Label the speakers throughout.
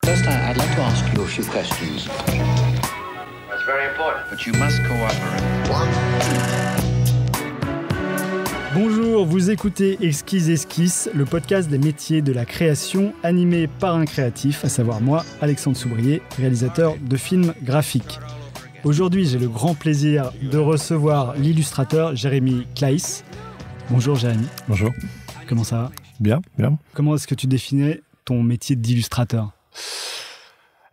Speaker 1: First, I'd like to ask you a few questions.
Speaker 2: That's very important.
Speaker 1: But you must cooperate.
Speaker 3: Bonjour, vous écoutez Exquise Esquisse, le podcast des métiers de la création animé par un créatif, à savoir moi, Alexandre Soubrier, réalisateur de films graphiques. Aujourd'hui, j'ai le grand plaisir de recevoir l'illustrateur Jérémy Claes. Bonjour Jérémy.
Speaker 4: Bonjour.
Speaker 3: Comment ça va ?
Speaker 4: Bien, bien.
Speaker 3: Comment est-ce que tu définis ton métier d'illustrateur ?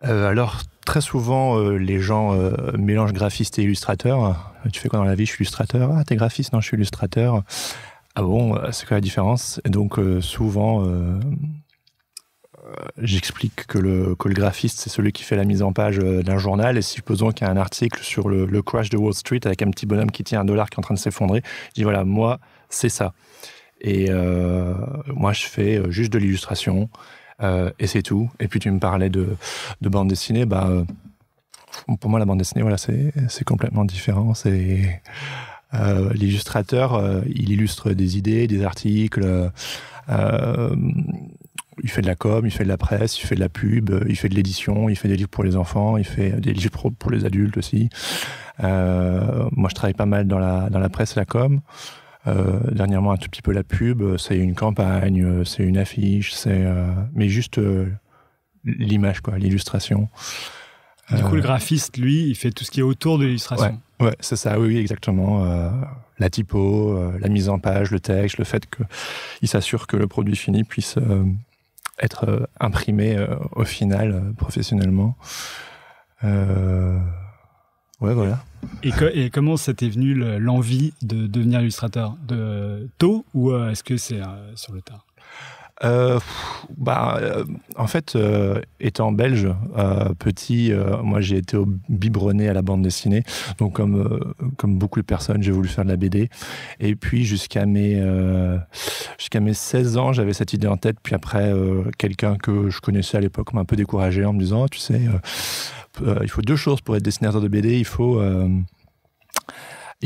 Speaker 4: Alors, très souvent, les gens mélangent graphiste et illustrateur. Tu fais quoi dans la vie ? Je suis illustrateur. Ah, t'es graphiste ? Non, je suis illustrateur. Ah bon, c'est quoi la différence ? Et donc, souvent, j'explique que le graphiste, c'est celui qui fait la mise en page d'un journal. Et supposons qu'il y a un article sur le crash de Wall Street avec un petit bonhomme qui tient $1 qui est en train de s'effondrer. Je dis, voilà, moi, c'est ça. Et moi, je fais juste de l'illustration. Et c'est tout. Et puis tu me parlais de bande dessinée. Pour moi, la bande dessinée, voilà, c'est complètement différent. C'est l'illustrateur, il illustre des idées, des articles. Il fait de la com, il fait de la presse, il fait de la pub, il fait de l'édition, il fait des livres pour les enfants, il fait des livres pour les adultes aussi. Moi, je travaille pas mal dans la presse et la com. Dernièrement un tout petit peu la pub, c'est une campagne, c'est une affiche, mais juste l'image, quoi, l'illustration.
Speaker 3: Du coup, le graphiste, lui, il fait tout ce qui est autour de l'illustration.
Speaker 4: Ouais, c'est ça, oui, exactement. La typo, la mise en page, le texte, le fait qu'il s'assure que le produit fini puisse être imprimé au final professionnellement. Ouais, voilà.
Speaker 3: Et comment ça t'est venu l'envie de devenir illustrateur ? Tôt ou est-ce que c'est sur le tard ?
Speaker 4: En fait, étant belge, petit, moi j'ai été biberonné à la bande dessinée. Donc comme beaucoup de personnes, j'ai voulu faire de la BD. Et puis jusqu'à mes 16 ans, j'avais cette idée en tête. Puis après, quelqu'un que je connaissais à l'époque m'a un peu découragé en me disant, tu sais, il faut 2 choses pour être dessinateur de BD. Il faut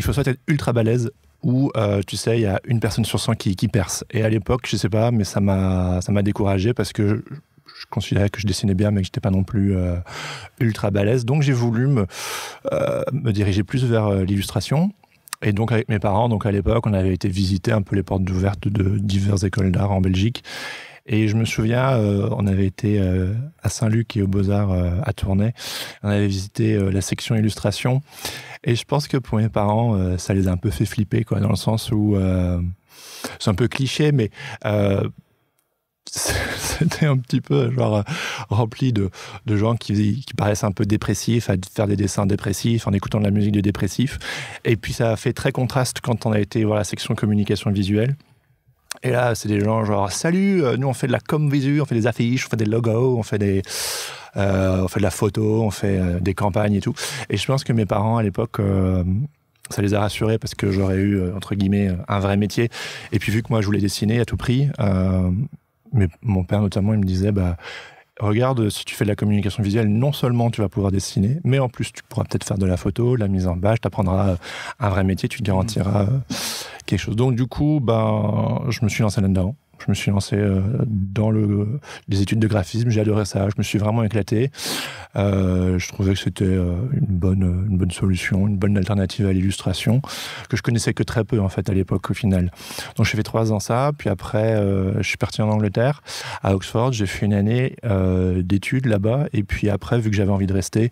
Speaker 4: soit être ultra balèze, ou tu sais, il y a une personne sur 100 qui perce. Et à l'époque, je sais pas, mais ça m'a découragé parce que je considérais que je dessinais bien, mais que j'étais pas non plus ultra balèze. Donc j'ai voulu me diriger plus vers l'illustration. Et donc avec mes parents, donc à l'époque, on avait été visiter un peu les portes ouvertes de diverses écoles d'art en Belgique. Et je me souviens, on avait été à Saint-Luc et aux Beaux-Arts à Tournai. On avait visité la section illustration. Et je pense que pour mes parents, ça les a un peu fait flipper, quoi, dans le sens où c'est un peu cliché, mais c'était un petit peu genre rempli de gens qui paraissent un peu dépressifs, à faire des dessins dépressifs en écoutant de la musique de dépressif. Et puis ça a fait très contraste quand on a été voir la section communication visuelle. Et là, c'est des gens genre « Salut, nous on fait de la com visu, on fait des affiches, on fait des logos, on fait de la photo, on fait des campagnes et tout. » Et je pense que mes parents, à l'époque, ça les a rassurés parce que j'aurais eu, entre guillemets, un vrai métier. Et puis vu que moi, je voulais dessiner à tout prix, mais mon père notamment, il me disait « Regarde, si tu fais de la communication visuelle, non seulement tu vas pouvoir dessiner, mais en plus, tu pourras peut-être faire de la photo, de la mise en page, tu apprendras un vrai métier, tu te garantiras quelque chose. » Donc du coup, je me suis lancé là-dedans. Je me suis lancé dans les études de graphisme. J'ai adoré ça. Je me suis vraiment éclaté. Je trouvais que c'était une bonne solution, une bonne alternative à l'illustration, que je connaissais que très peu en fait à l'époque au final. Donc j'ai fait 3 ans ça. Puis après, je suis parti en Angleterre, à Oxford. J'ai fait une année d'études là-bas. Et puis après, vu que j'avais envie de rester,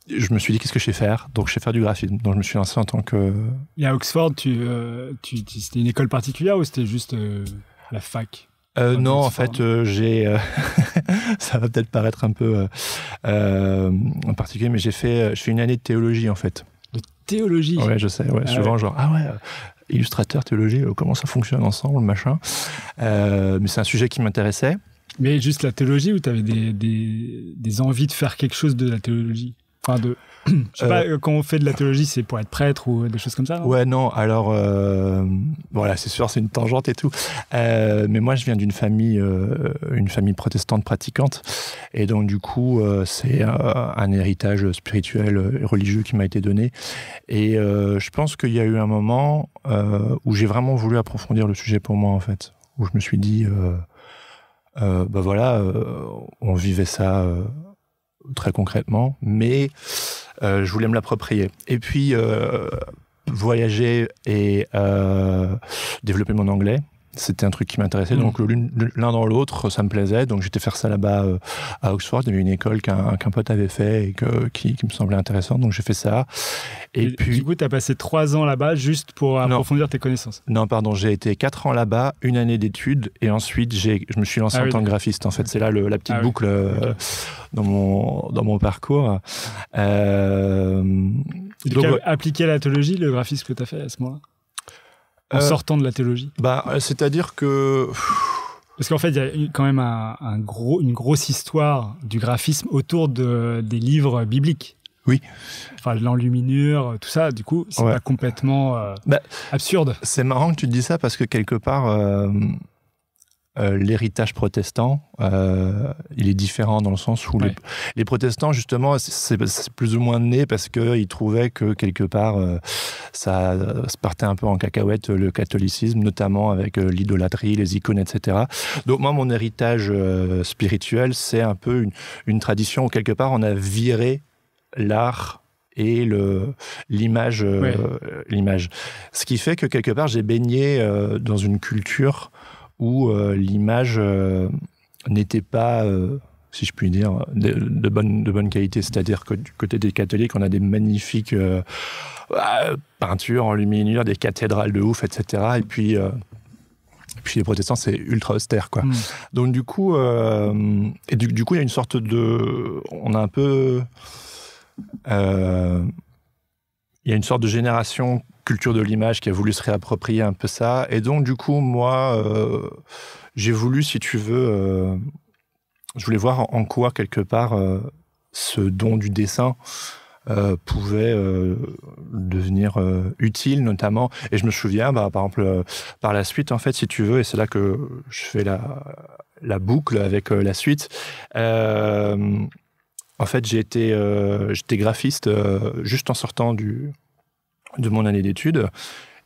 Speaker 4: je me suis dit, qu'est-ce que je sais faire ? Donc, je sais faire du graphisme. Donc, je me suis lancé en tant que...
Speaker 3: Et à Oxford, c'était une école particulière ou c'était juste la fac ?
Speaker 4: Non, en fait, j'ai... ça va peut-être paraître un peu en particulier, mais je fais une année de théologie, en fait.
Speaker 3: De théologie ?
Speaker 4: Ouais, je sais. Ouais, souvent, genre, illustrateur, théologie, comment ça fonctionne ensemble, machin. Mais c'est un sujet qui m'intéressait.
Speaker 3: Mais juste la théologie ou tu avais des envies de faire quelque chose de la théologie ? Enfin, je sais pas, quand on fait de la théologie, c'est pour être prêtre ou des choses comme ça, non ?
Speaker 4: Ouais, non, alors, voilà, c'est sûr, c'est une tangente et tout. Mais moi, je viens d'une famille protestante pratiquante. Et donc, du coup, c'est un héritage spirituel et religieux qui m'a été donné. Et je pense qu'il y a eu un moment où j'ai vraiment voulu approfondir le sujet pour moi, en fait. Où je me suis dit... on vivait ça très concrètement, mais je voulais me l'approprier. Et puis, voyager et développer mon anglais, c'était un truc qui m'intéressait. Donc l'un dans l'autre, ça me plaisait. Donc j'étais faire ça là-bas à Oxford. Il y avait une école qu'un pote avait fait et qui me semblait intéressante. Donc j'ai fait ça. Et puis,
Speaker 3: du coup, tu as passé 3 ans là-bas juste pour approfondir tes connaissances.
Speaker 4: Non, pardon. J'ai été 4 ans là-bas, 1 année d'études. Et ensuite, je me suis lancé en tant que graphiste. En fait, c'est là la petite boucle dans mon parcours.
Speaker 3: Donc, appliquer la théologie, le graphisme que tu as fait à ce moment-là, en sortant de la théologie.
Speaker 4: C'est-à-dire que...
Speaker 3: Parce qu'en fait, il y a quand même une grosse histoire du graphisme autour des livres bibliques.
Speaker 4: Oui.
Speaker 3: Enfin, l'enluminure, tout ça, du coup, c'est pas complètement absurde.
Speaker 4: C'est marrant que tu te dis ça parce que quelque part... l'héritage protestant, il est différent dans le sens où les protestants, justement, c'est plus ou moins né parce qu'ils trouvaient que quelque part, ça se partait un peu en cacahuète, le catholicisme, notamment avec l'idolâtrie, les icônes, etc. Donc moi, mon héritage spirituel, c'est un peu une tradition où quelque part, on a viré l'art et l'image. Ce qui fait que quelque part, j'ai baigné dans une culture où l'image n'était pas, si je puis dire, de bonne qualité. C'est-à-dire que du côté des catholiques, on a des magnifiques peintures en luminure, des cathédrales de ouf, etc. Et puis les protestants, c'est ultra austère, quoi. Donc du coup, du coup, il y a une sorte de... On a un peu... il y a une sorte de génération culture de l'image qui a voulu se réapproprier un peu ça. Et donc, du coup, moi, j'ai voulu, si tu veux, je voulais voir en quoi, quelque part, ce don du dessin pouvait devenir utile, notamment. Et je me souviens, par exemple, par la suite, en fait, si tu veux, et c'est là que je fais la boucle avec la suite, en fait, j'étais graphiste juste en sortant de mon année d'études.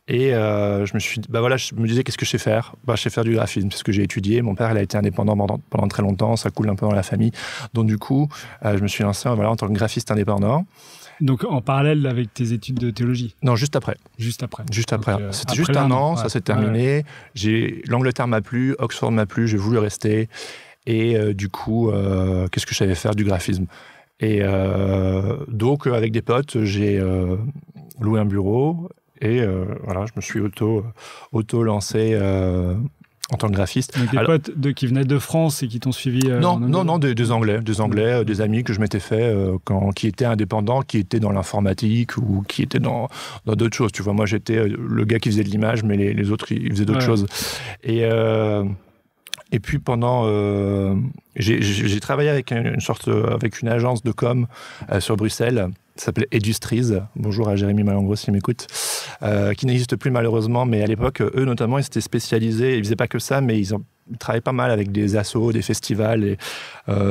Speaker 4: Et je me disais, qu'est-ce que je sais faire ? Je sais faire du graphisme, parce que j'ai étudié. Mon père, il a été indépendant pendant très longtemps, ça coule un peu dans la famille. Donc du coup, je me suis lancé en tant que graphiste indépendant.
Speaker 3: Donc en parallèle avec tes études de théologie ?
Speaker 4: Non, juste après.
Speaker 3: Juste après.
Speaker 4: C'était juste un an, ça s'est terminé. L'Angleterre m'a plu, Oxford m'a plu, j'ai voulu rester. Et du coup, qu'est-ce que je savais faire ? Du graphisme. Et donc, avec des potes, j'ai loué un bureau et je me suis auto-lancé en tant que graphiste.
Speaker 3: Donc des potes qui venaient de France et qui t'ont suivi
Speaker 4: Non, des Anglais, des amis que je m'étais fait qui étaient indépendants, qui étaient dans l'informatique ou qui étaient dans d'autres choses. Tu vois, moi, j'étais le gars qui faisait de l'image, mais les autres, ils faisaient d'autres choses. Et puis pendant, j'ai travaillé avec une agence de com sur Bruxelles, ça s'appelait Edustries. Bonjour à Jérémy Malangros s'il m'écoute, qui n'existe plus malheureusement, mais à l'époque, eux notamment, ils s'étaient spécialisés, ils faisaient pas que ça, mais ils travaillaient pas mal avec des assos, des festivals et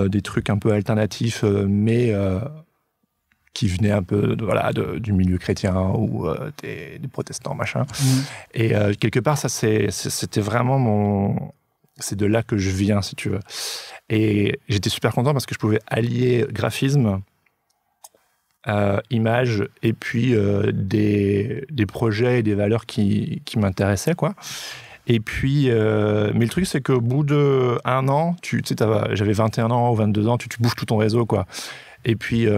Speaker 4: des trucs un peu alternatifs, mais qui venaient un peu du milieu chrétien ou des protestants, machin. Et quelque part, ça c'était vraiment c'est de là que je viens, si tu veux. Et j'étais super content parce que je pouvais allier graphisme, image, et puis des projets et des valeurs qui m'intéressaient, quoi. Et puis, mais le truc, c'est qu'au bout d'1 an, j'avais 21 ans ou 22 ans, tu bouffes tout ton réseau, quoi. Et puis,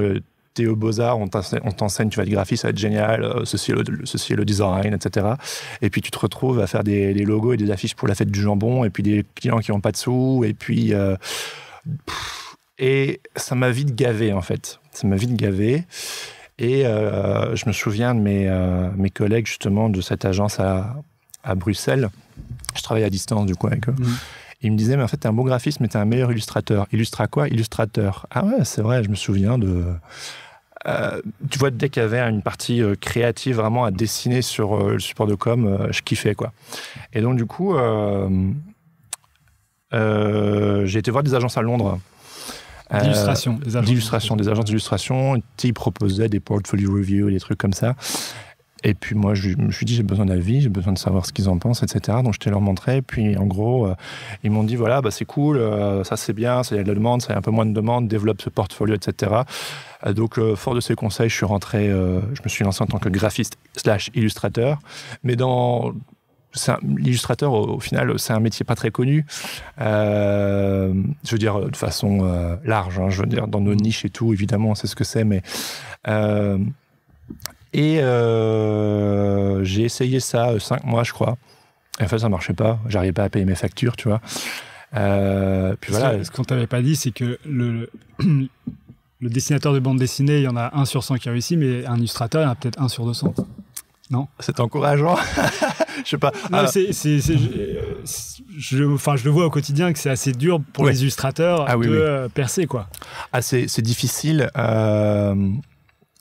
Speaker 4: t'es aux Beaux-Arts, on t'enseigne, tu vas être graphiste, ça va être génial, ceci est le design, etc. Et puis tu te retrouves à faire des logos et des affiches pour la fête du jambon, et puis des clients qui n'ont pas de sous, et puis... et ça m'a vite gavé, en fait. Ça m'a vite gavé. Et je me souviens de mes collègues, justement, de cette agence à Bruxelles. Je travaille à distance, du coup, avec eux. Ils me disaient, mais en fait, t'es un bon graphiste, mais t'es un meilleur illustrateur. Illustra quoi ? Illustrateur. Ah ouais, c'est vrai, je me souviens de... tu vois, dès qu'il y avait une partie créative vraiment à dessiner sur le support de com, je kiffais, quoi. Et donc, du coup, j'ai été voir des agences à Londres.
Speaker 3: D'illustration.
Speaker 4: Des agences d'illustration. Ils proposaient des portfolio reviews, des trucs comme ça. Et puis moi, je me suis dit, j'ai besoin d'avis, j'ai besoin de savoir ce qu'ils en pensent, etc. Donc je te leur montrais. Puis en gros, ils m'ont dit, voilà, c'est cool, ça c'est bien, ça y a de la demande, ça y a un peu moins de demande, développe ce portfolio, etc. Donc fort de ces conseils, je suis rentré, je me suis lancé en tant que graphiste / illustrateur. Mais l'illustrateur, au final, c'est un métier pas très connu. Je veux dire, de façon large, hein, je veux dire, dans nos niches et tout, évidemment, on sait ce que c'est, mais... j'ai essayé ça 5 mois, je crois. Et en fait, ça marchait pas. J'arrivais pas à payer mes factures, tu vois. Puis voilà.
Speaker 3: Ce qu'on t'avait pas dit, c'est que le dessinateur de bande dessinée, il y en a 1 sur 100 qui réussit, mais un illustrateur, il y en a peut-être 1 sur 200. Non ?
Speaker 4: C'est encourageant. Je sais pas.
Speaker 3: Non, je le vois au quotidien que c'est assez dur pour les illustrateurs de percer, quoi.
Speaker 4: C'est difficile.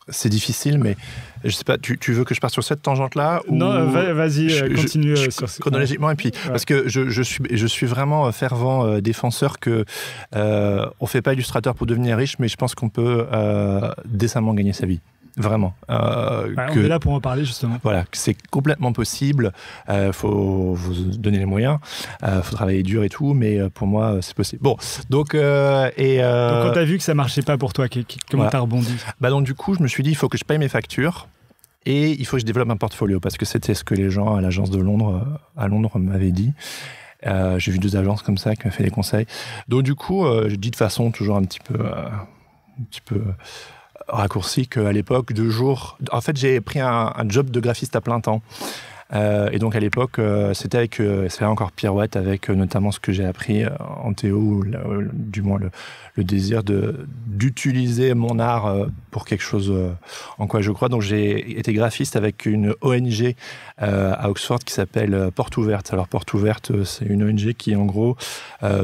Speaker 4: C'est difficile, mais je sais pas, tu veux que je parte sur cette tangente-là ou...
Speaker 3: Non, vas-y, continue.
Speaker 4: Chronologiquement, et puis, parce que je suis vraiment fervent défenseur que on fait pas illustrateur pour devenir riche, mais je pense qu'on peut décemment gagner sa vie. Vraiment.
Speaker 3: On est là pour en parler, justement.
Speaker 4: Voilà, c'est complètement possible. Faut vous donner les moyens. Faut travailler dur et tout, mais pour moi, c'est possible. Bon, donc... donc
Speaker 3: quand t'as vu que ça marchait pas pour toi, comment t'as rebondi ?
Speaker 4: Donc du coup, je me suis dit, il faut que je paye mes factures et il faut que je développe un portfolio, parce que c'était ce que les gens à l'agence de Londres, m'avaient dit. J'ai vu 2 agences comme ça qui m'ont fait des conseils. Donc du coup, je dis de façon toujours un petit peu raccourci qu'à l'époque, 2 jours... En fait, j'ai pris un job de graphiste à plein temps. Et donc, à l'époque, c'était encore pirouette avec notamment ce que j'ai appris en théo, du moins le désir d'utiliser mon art pour quelque chose en quoi je crois. Donc, j'ai été graphiste avec une ONG à Oxford qui s'appelle Porte Ouverte. Alors, Porte Ouverte, c'est une ONG qui, en gros,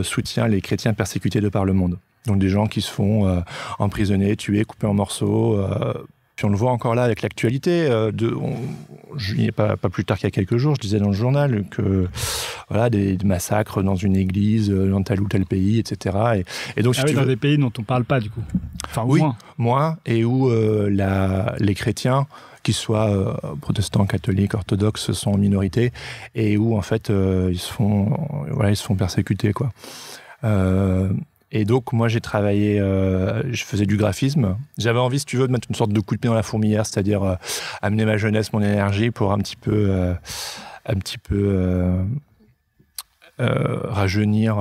Speaker 4: soutient les chrétiens persécutés de par le monde. Donc des gens qui se font emprisonner, tuer, couper en morceaux. Puis on le voit encore là avec l'actualité. Pas plus tard qu'il y a quelques jours, je disais dans le journal que voilà, des massacres dans une église, dans tel ou tel pays, etc. Et donc,
Speaker 3: dans des pays dont on ne parle pas, du coup. Enfin,
Speaker 4: oui, moins. Et où les chrétiens, qu'ils soient protestants, catholiques, orthodoxes, sont en minorité, et où en fait ils se font persécuter, quoi. Et donc, moi, j'ai travaillé, je faisais du graphisme. J'avais envie, si tu veux, de mettre une sorte de coup de pied dans la fourmilière, c'est-à-dire amener ma jeunesse, mon énergie pour un petit peu rajeunir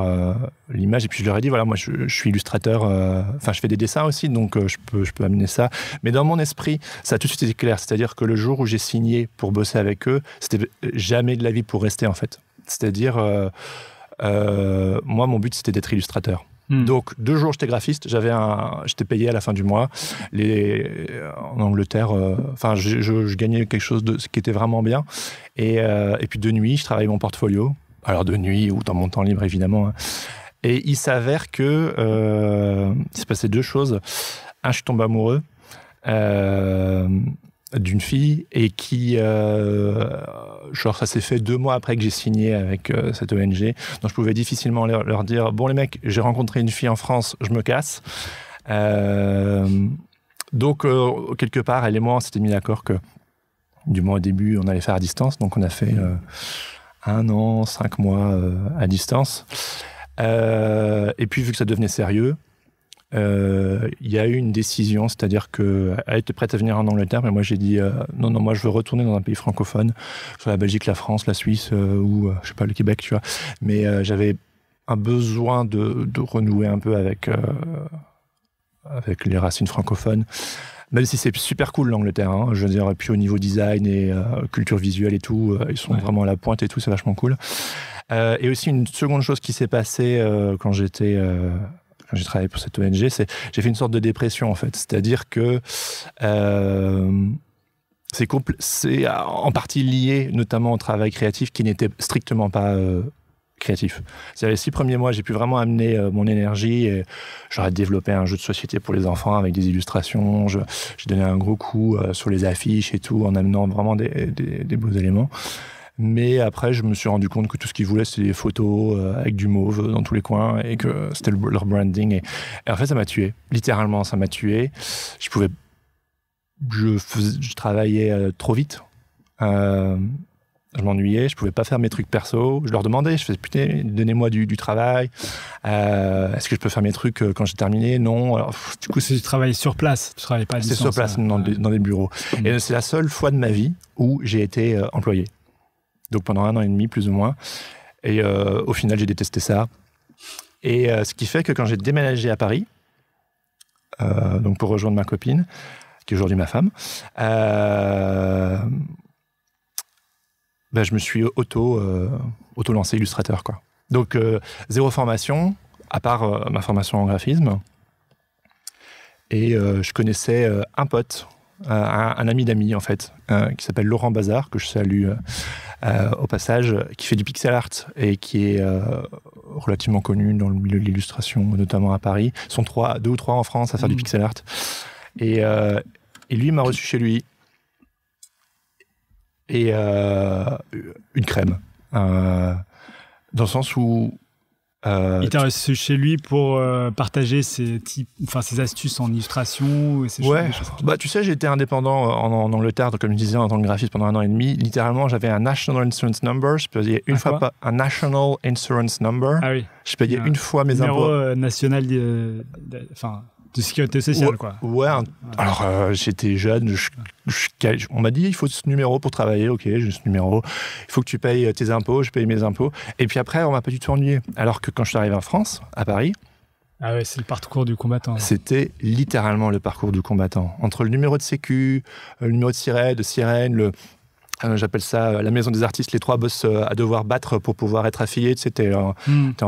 Speaker 4: l'image. Et puis, je leur ai dit, voilà, moi, je suis illustrateur, je fais des dessins aussi, donc je peux amener ça. Mais dans mon esprit, ça a tout de suite été clair. C'est-à-dire que le jour où j'ai signé pour bosser avec eux, c'était jamais de la vie pour rester, en fait. C'est-à-dire, moi, mon but, c'était d'être illustrateur. Donc 2 jours j'étais graphiste, j'étais payé à la fin du mois. En Angleterre, je gagnais quelque chose qui était vraiment bien. Et puis de nuit, je travaillais mon portfolio. Alors de nuit ou dans mon temps libre évidemment. Hein. Et il s'avère que il s'est passé 2 choses. Je suis tombé amoureux d'une fille et qui ça s'est fait 2 mois après que j'ai signé avec cette ONG, donc je pouvais difficilement leur dire bon les mecs, j'ai rencontré une fille en France, je me casse. Donc quelque part elle et moi on s'était mis d'accord que du moins au début on allait faire à distance, donc on a fait 1 an, 5 mois à distance, et puis vu que ça devenait sérieux, il y a eu une décision, c'est-à-dire qu'elle était prête à venir en Angleterre, mais moi j'ai dit non, moi je veux retourner dans un pays francophone, soit la Belgique, la France, la Suisse ou je sais pas, le Québec, tu vois. Mais j'avais un besoin de renouer un peu avec les racines francophones, même si c'est super cool l'Angleterre, hein, je veux dire, puis au niveau design et culture visuelle et tout, ils sont vraiment à la pointe et tout, c'est vachement cool. Et aussi une seconde chose qui s'est passée quand j'ai travaillé pour cette ONG, j'ai fait une sorte de dépression en fait. C'est-à-dire que c'est en partie lié notamment au travail créatif qui n'était strictement pas créatif. C'est-à-dire les 6 premiers mois, j'ai pu vraiment amener mon énergie et j'aurais développé un jeu de société pour les enfants avec des illustrations. J'ai donné un gros coup sur les affiches et tout en amenant vraiment des beaux éléments. Mais après, je me suis rendu compte que tout ce qu'ils voulaient, c'était des photos avec du mauve dans tous les coins et que c'était leur branding. Et en fait, ça m'a tué. Littéralement, ça m'a tué. Je travaillais trop vite. Je m'ennuyais, je pouvais pas faire mes trucs perso. Je leur demandais, je faisais putain, donnez-moi du travail. Est-ce que je peux faire mes trucs quand j'ai terminé? Non. Alors,
Speaker 3: du coup, c'est du travail sur place. Tu travailles pas à distance.
Speaker 4: C'est sur place, dans des bureaux. Et c'est la seule fois de ma vie où j'ai été employé. Donc pendant 1 an et demi, plus ou moins. Et au final, j'ai détesté ça. Et ce qui fait que quand j'ai déménagé à Paris, donc pour rejoindre ma copine, qui est aujourd'hui ma femme, je me suis auto-lancé illustrateur, quoi. Donc, 0 formation, à part ma formation en graphisme. Et je connaissais un pote, un ami d'amis, en fait, qui s'appelle Laurent Bazar, que je salue au passage, qui fait du pixel art et qui est relativement connu dans le milieu de l'illustration, notamment à Paris. Ils sont 2 ou 3 en France à faire du pixel art. Et lui m'a reçu chez lui. Et une crème. Dans le sens où...
Speaker 3: il t'a reçu chez lui pour partager ses astuces en illustration et ces choses.
Speaker 4: Tu sais, j'étais indépendant en Angleterre, comme je disais, en tant que graphiste pendant 1 an et demi. Littéralement, j'avais un National Insurance Number. Je payais une fois un National Insurance Number.
Speaker 3: Ah oui.
Speaker 4: Je payais une fois mes impôts.
Speaker 3: Numéro national de sécurité sociale, quoi.
Speaker 4: Ouais. Alors, j'étais jeune. On m'a dit, il faut ce numéro pour travailler. Ok, j'ai ce numéro. Il faut que tu payes tes impôts. Je paye mes impôts. Et puis après, on m'a pas du tout ennuyé. Alors que quand je suis arrivé en France, à Paris...
Speaker 3: Ah ouais, c'est le parcours du combattant.
Speaker 4: C'était littéralement le parcours du combattant. Entre le numéro de sécu, le numéro de sirène, j'appelle ça la maison des artistes, les 3 bosses à devoir battre pour pouvoir être affilié. Tu sais, t'es en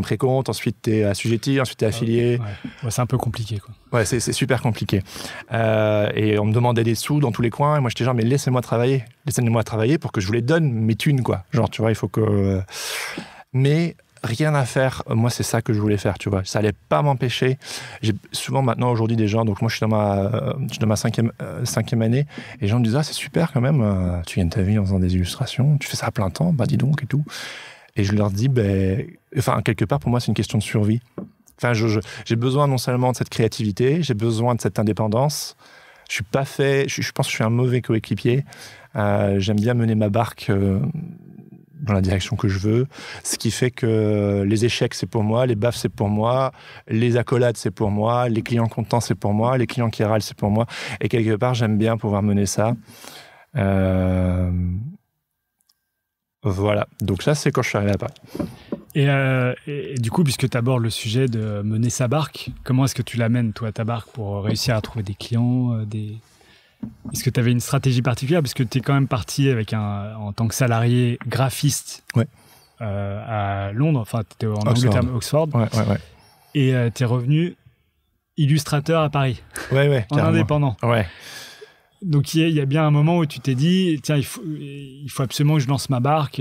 Speaker 4: précompte, ensuite t'es assujetti, ensuite t'es affilié.
Speaker 3: Ouais, c'est un peu compliqué, quoi.
Speaker 4: Ouais, c'est super compliqué. Et on me demandait des sous dans tous les coins, et moi j'étais genre, mais laissez-moi travailler. Laissez-moi travailler pour que je vous les donne, mes thunes, quoi. Genre, tu vois, il faut que... Mais... rien à faire, moi c'est ça que je voulais faire, tu vois, ça allait pas m'empêcher. J'ai souvent maintenant aujourd'hui des gens, donc moi je suis dans ma 5e année, et les gens me disent, ah c'est super quand même, tu gagnes ta vie en faisant des illustrations, tu fais ça à plein temps, bah dis donc et tout. Et je leur dis, quelque part pour moi c'est une question de survie. Enfin, j'ai besoin non seulement de cette créativité, j'ai besoin de cette indépendance. Je suis pas fait, je pense que je suis un mauvais coéquipier. J'aime bien mener ma barque dans la direction que je veux, ce qui fait que les échecs c'est pour moi, les baffes c'est pour moi, les accolades c'est pour moi, les clients contents c'est pour moi, les clients qui râlent c'est pour moi, et quelque part j'aime bien pouvoir mener ça. Voilà, donc ça c'est quand je suis arrivé à Paris.
Speaker 3: Et du coup, puisque tu abordes le sujet de mener sa barque, comment est-ce que tu l'amènes, toi, ta barque, pour réussir à trouver des clients, Est-ce que tu avais une stratégie particulière? Parce que tu es quand même parti en tant que salarié graphiste à Londres, enfin, tu étais en Angleterre, Oxford.
Speaker 4: Ouais.
Speaker 3: Et tu es revenu illustrateur à Paris.
Speaker 4: Ouais,
Speaker 3: en indépendant.
Speaker 4: Ouais.
Speaker 3: Donc il y a bien un moment où tu t'es dit, tiens, il faut absolument que je lance ma barque,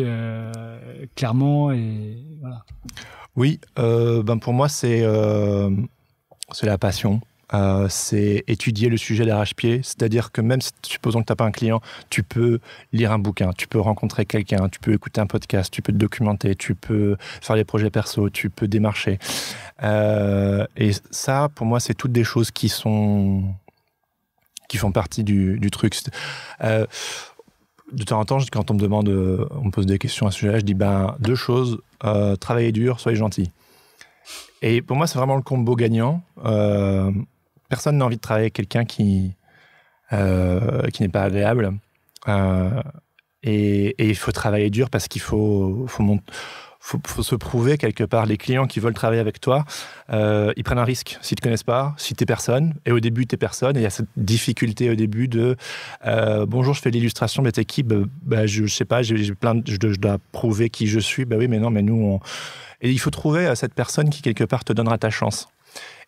Speaker 3: clairement, et voilà.
Speaker 4: Oui, pour moi, c'est la passion. C'est étudier le sujet d'arrache-pied, c'est-à-dire que même si, supposons que tu n'as pas un client, tu peux lire un bouquin, tu peux rencontrer quelqu'un, tu peux écouter un podcast, tu peux te documenter, tu peux faire des projets perso, tu peux démarcher. Et ça, pour moi, c'est toutes des choses qui font partie du truc. De temps en temps, quand on me pose des questions à ce sujet-là, je dis 2 choses, travaillez dur, soyez gentil. Et pour moi, c'est vraiment le combo gagnant. Personne n'a envie de travailler avec quelqu'un qui n'est pas agréable. Et il faut travailler dur parce qu'il faut se prouver quelque part. Les clients qui veulent travailler avec toi, ils prennent un risque s'ils ne te connaissent pas, si tu es personne. Et au début, tu es personne. Et il y a cette difficulté au début de bonjour, je fais de l'illustration, mais t'es qui? Je sais pas, je dois prouver qui je suis. Oui, mais non, mais nous, Et il faut trouver cette personne qui, quelque part, te donnera ta chance.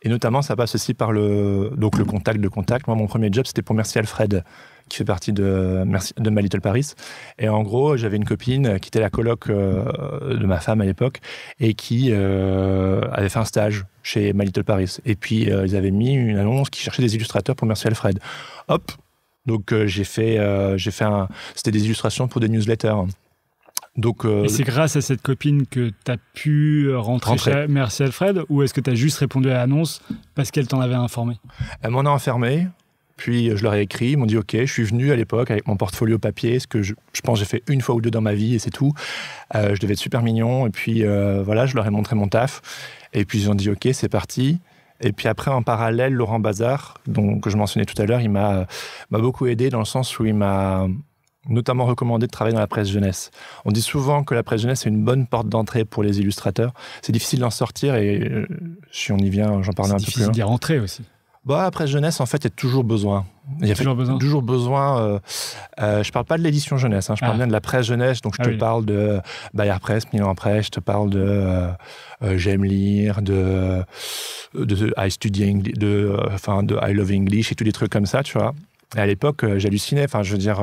Speaker 4: Et notamment, ça passe aussi par le contact de contact. Moi, mon premier job, c'était pour Merci Alfred, qui fait partie de My Little Paris. Et en gros, j'avais une copine qui était la coloc de ma femme à l'époque et qui avait fait un stage chez My Little Paris. Et puis, ils avaient mis une annonce qui cherchait des illustrateurs pour Merci Alfred. Hop! Donc, c'était des illustrations pour des newsletters. Donc,
Speaker 3: et c'est grâce à cette copine que tu as pu rentrer chez Merci Alfred, ou est-ce que tu as juste répondu à l'annonce parce qu'elle t'en avait informé?
Speaker 4: Elle m'en a informé Puis je leur ai écrit, ils m'ont dit OK, je suis venu à l'époque avec mon portfolio papier, ce que je pense que j'ai fait une fois ou deux dans ma vie et c'est tout. Je devais être super mignon et puis voilà, je leur ai montré mon taf et puis ils ont dit OK, c'est parti. Et puis après, en parallèle, Laurent Bazar, que je mentionnais tout à l'heure, il m'a beaucoup aidé dans le sens où il m'a notamment recommandé de travailler dans la presse jeunesse. On dit souvent que la presse jeunesse est une bonne porte d'entrée pour les illustrateurs. C'est difficile d'en sortir et si on y vient, j'en parle un peu plus.
Speaker 3: C'est difficile d'y rentrer aussi.
Speaker 4: La presse jeunesse, en fait, il y a toujours besoin. Il y a toujours besoin. Je parle pas de l'édition jeunesse, je parle bien de la presse jeunesse. Donc, je te parle de Bayard Presse, Milan Presse, je te parle de J'aime lire, de I Study English, de I Love English et tous des trucs comme ça, tu vois. Et à l'époque, j'hallucinais. Enfin, je veux dire,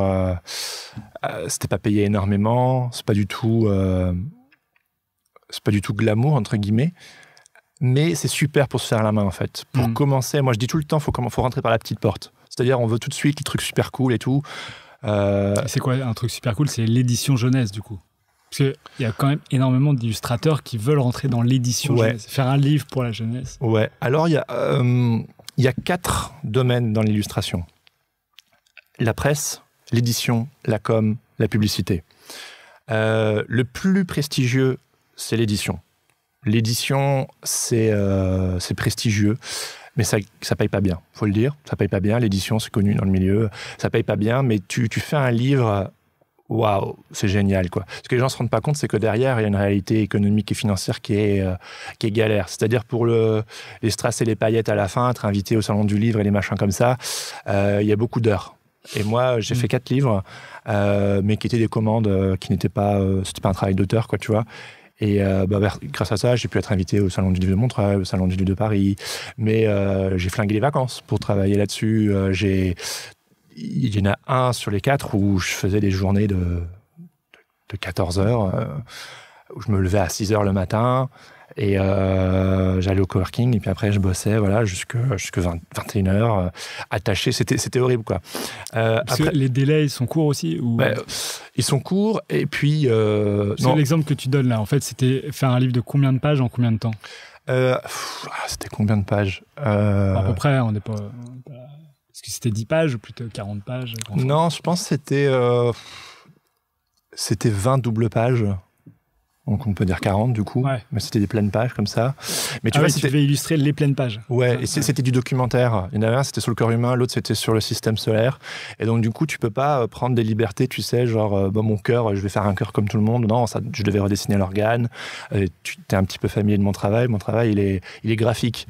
Speaker 4: c'était pas payé énormément. C'est pas du tout glamour entre guillemets. Mais c'est super pour se faire la main, en fait. Pour commencer, moi je dis tout le temps, faut rentrer par la petite porte. C'est-à-dire, on veut tout de suite les trucs super cool et tout.
Speaker 3: C'est quoi un truc super cool? C'est l'édition jeunesse, du coup. Parce qu'il y a quand même énormément d'illustrateurs qui veulent rentrer dans l'édition jeunesse. Faire un livre pour la jeunesse.
Speaker 4: Ouais. Alors, il y a 4 domaines dans l'illustration. La presse, l'édition, la com, la publicité. Le plus prestigieux, c'est l'édition. L'édition, c'est prestigieux, mais ça paye pas bien, faut le dire. Ça paye pas bien. L'édition, c'est connu dans le milieu. Ça paye pas bien, mais tu fais un livre, waouh, c'est génial, quoi. Ce que les gens se rendent pas compte, c'est que derrière, il y a une réalité économique et financière qui est galère. C'est-à-dire pour les strass et les paillettes à la fin, être invité au salon du livre et les machins comme ça, il y a beaucoup d'heures. Et moi, j'ai fait 4 livres, mais qui étaient des commandes, qui n'étaient pas, c'était pas un travail d'auteur, quoi, tu vois. Et grâce à ça, j'ai pu être invité au Salon du Livre de Montreuil, au Salon du Livre de Paris. Mais j'ai flingué les vacances pour travailler là-dessus. Il y en a un sur les 4 où je faisais des journées de 14 heures, où je me levais à 6 heures le matin et j'allais au coworking et puis après je bossais jusque 21 heures attaché. C'était horrible, quoi.
Speaker 3: Parce que les délais, ils sont courts aussi ou...
Speaker 4: Ils sont courts et puis...
Speaker 3: l'exemple que tu donnes là, en fait, c'était faire un livre de combien de pages en combien de temps?
Speaker 4: C'était combien de pages
Speaker 3: À peu près, on n'est pas... Est-ce que c'était 10 pages ou plutôt 40 pages?
Speaker 4: Non, je pense que c'était 20 doubles pages. Donc on peut dire 40 du coup, mais c'était des pleines pages comme ça. Mais tu
Speaker 3: devais illustrer les pleines pages.
Speaker 4: Ouais, et c'était du documentaire. Il y en avait un, c'était sur le corps humain, l'autre c'était sur le système solaire. Et donc du coup, tu peux pas prendre des libertés, tu sais, genre mon cœur, je vais faire un cœur comme tout le monde. Non, je devais redessiner l'organe. Tu es un petit peu familier de mon travail. Mon travail, il est graphique.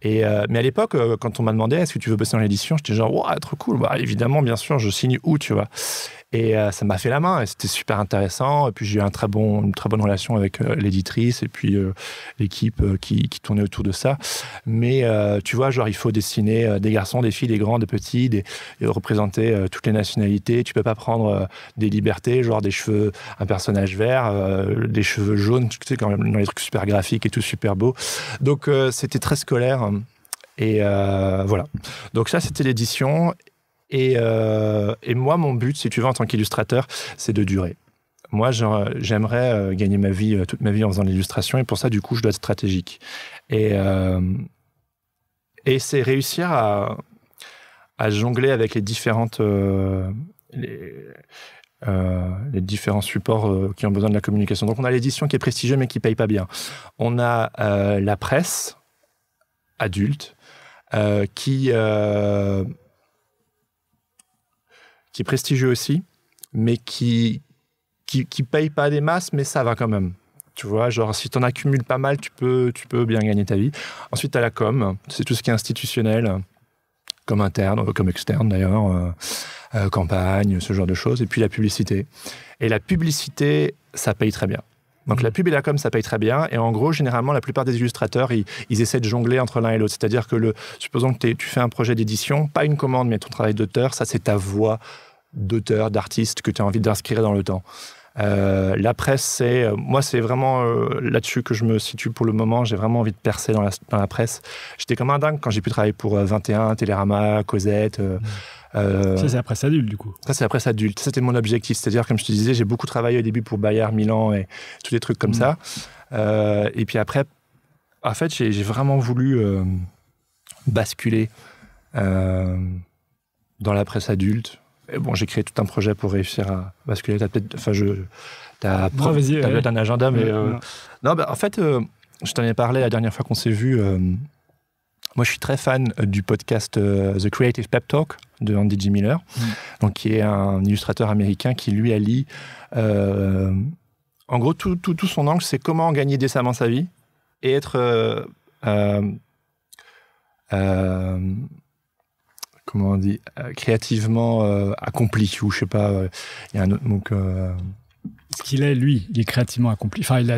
Speaker 4: Mais à l'époque, quand on m'a demandé est-ce que tu veux bosser dans l'édition, j'étais genre waouh, trop cool. Évidemment, bien sûr, je signe où, tu vois. Et ça m'a fait la main et c'était super intéressant. Et puis j'ai eu une très bonne relation avec l'éditrice et puis l'équipe qui tournait autour de ça. Mais tu vois, genre il faut dessiner des garçons, des filles, des grands, des petits, et représenter toutes les nationalités. Tu peux pas prendre des libertés, genre des cheveux, un personnage vert, des cheveux jaunes, tu sais, quand même dans les trucs super graphiques et tout super beau. Donc c'était très scolaire. Et voilà. Donc ça, c'était l'édition. Et moi, mon but, si tu veux, en tant qu'illustrateur, c'est de durer. Moi, j'aimerais gagner ma vie, toute ma vie en faisant de l'illustration, et pour ça, du coup, je dois être stratégique. Et c'est réussir à jongler avec les différentes... les différents supports qui ont besoin de la communication. Donc, on a l'édition qui est prestigieuse, mais qui ne paye pas bien. On a la presse adulte qui est prestigieux aussi, mais qui paye pas des masses, mais ça va quand même. Tu vois, genre, si tu en accumules pas mal, tu peux bien gagner ta vie. Ensuite, tu as la com, c'est tout ce qui est institutionnel, comme interne, comme externe d'ailleurs, campagne, ce genre de choses. Et puis la publicité. Et la publicité, ça paye très bien. Donc la pub et la com, ça paye très bien. Et en gros, généralement, la plupart des illustrateurs, ils essaient de jongler entre l'un et l'autre. C'est-à-dire que supposons que tu fais un projet d'édition, pas une commande, mais ton travail d'auteur, ça c'est ta voix d'auteur, d'artiste que tu as envie d'inscrire dans le temps. La presse, moi, c'est vraiment là-dessus que je me situe pour le moment. J'ai vraiment envie de percer dans la presse. J'étais comme un dingue quand j'ai pu travailler pour 21, Télérama, Cosette.
Speaker 3: Ça, c'est la presse adulte, du coup.
Speaker 4: Ça, c'est la presse adulte. C'était mon objectif. C'est-à-dire, comme je te disais, j'ai beaucoup travaillé au début pour Bayard, Milan et tous des trucs comme ça. Et puis après, en fait, j'ai vraiment voulu basculer dans la presse adulte. Et bon, j'ai créé tout un projet pour réussir à basculer. T'as peut-être un agenda, mais... Non, en fait, je t'en ai parlé la dernière fois qu'on s'est vu. Moi, je suis très fan du podcast The Creative Pep Talk de Andy J. Miller, donc, qui est un illustrateur américain qui, lui, allie... en gros, tout son angle, c'est comment gagner décemment sa vie et être... comment on dit, créativement accompli, ou je sais pas, il y a un autre mot que...
Speaker 3: Ce qu'il est, lui, il est créativement accompli. Enfin, il a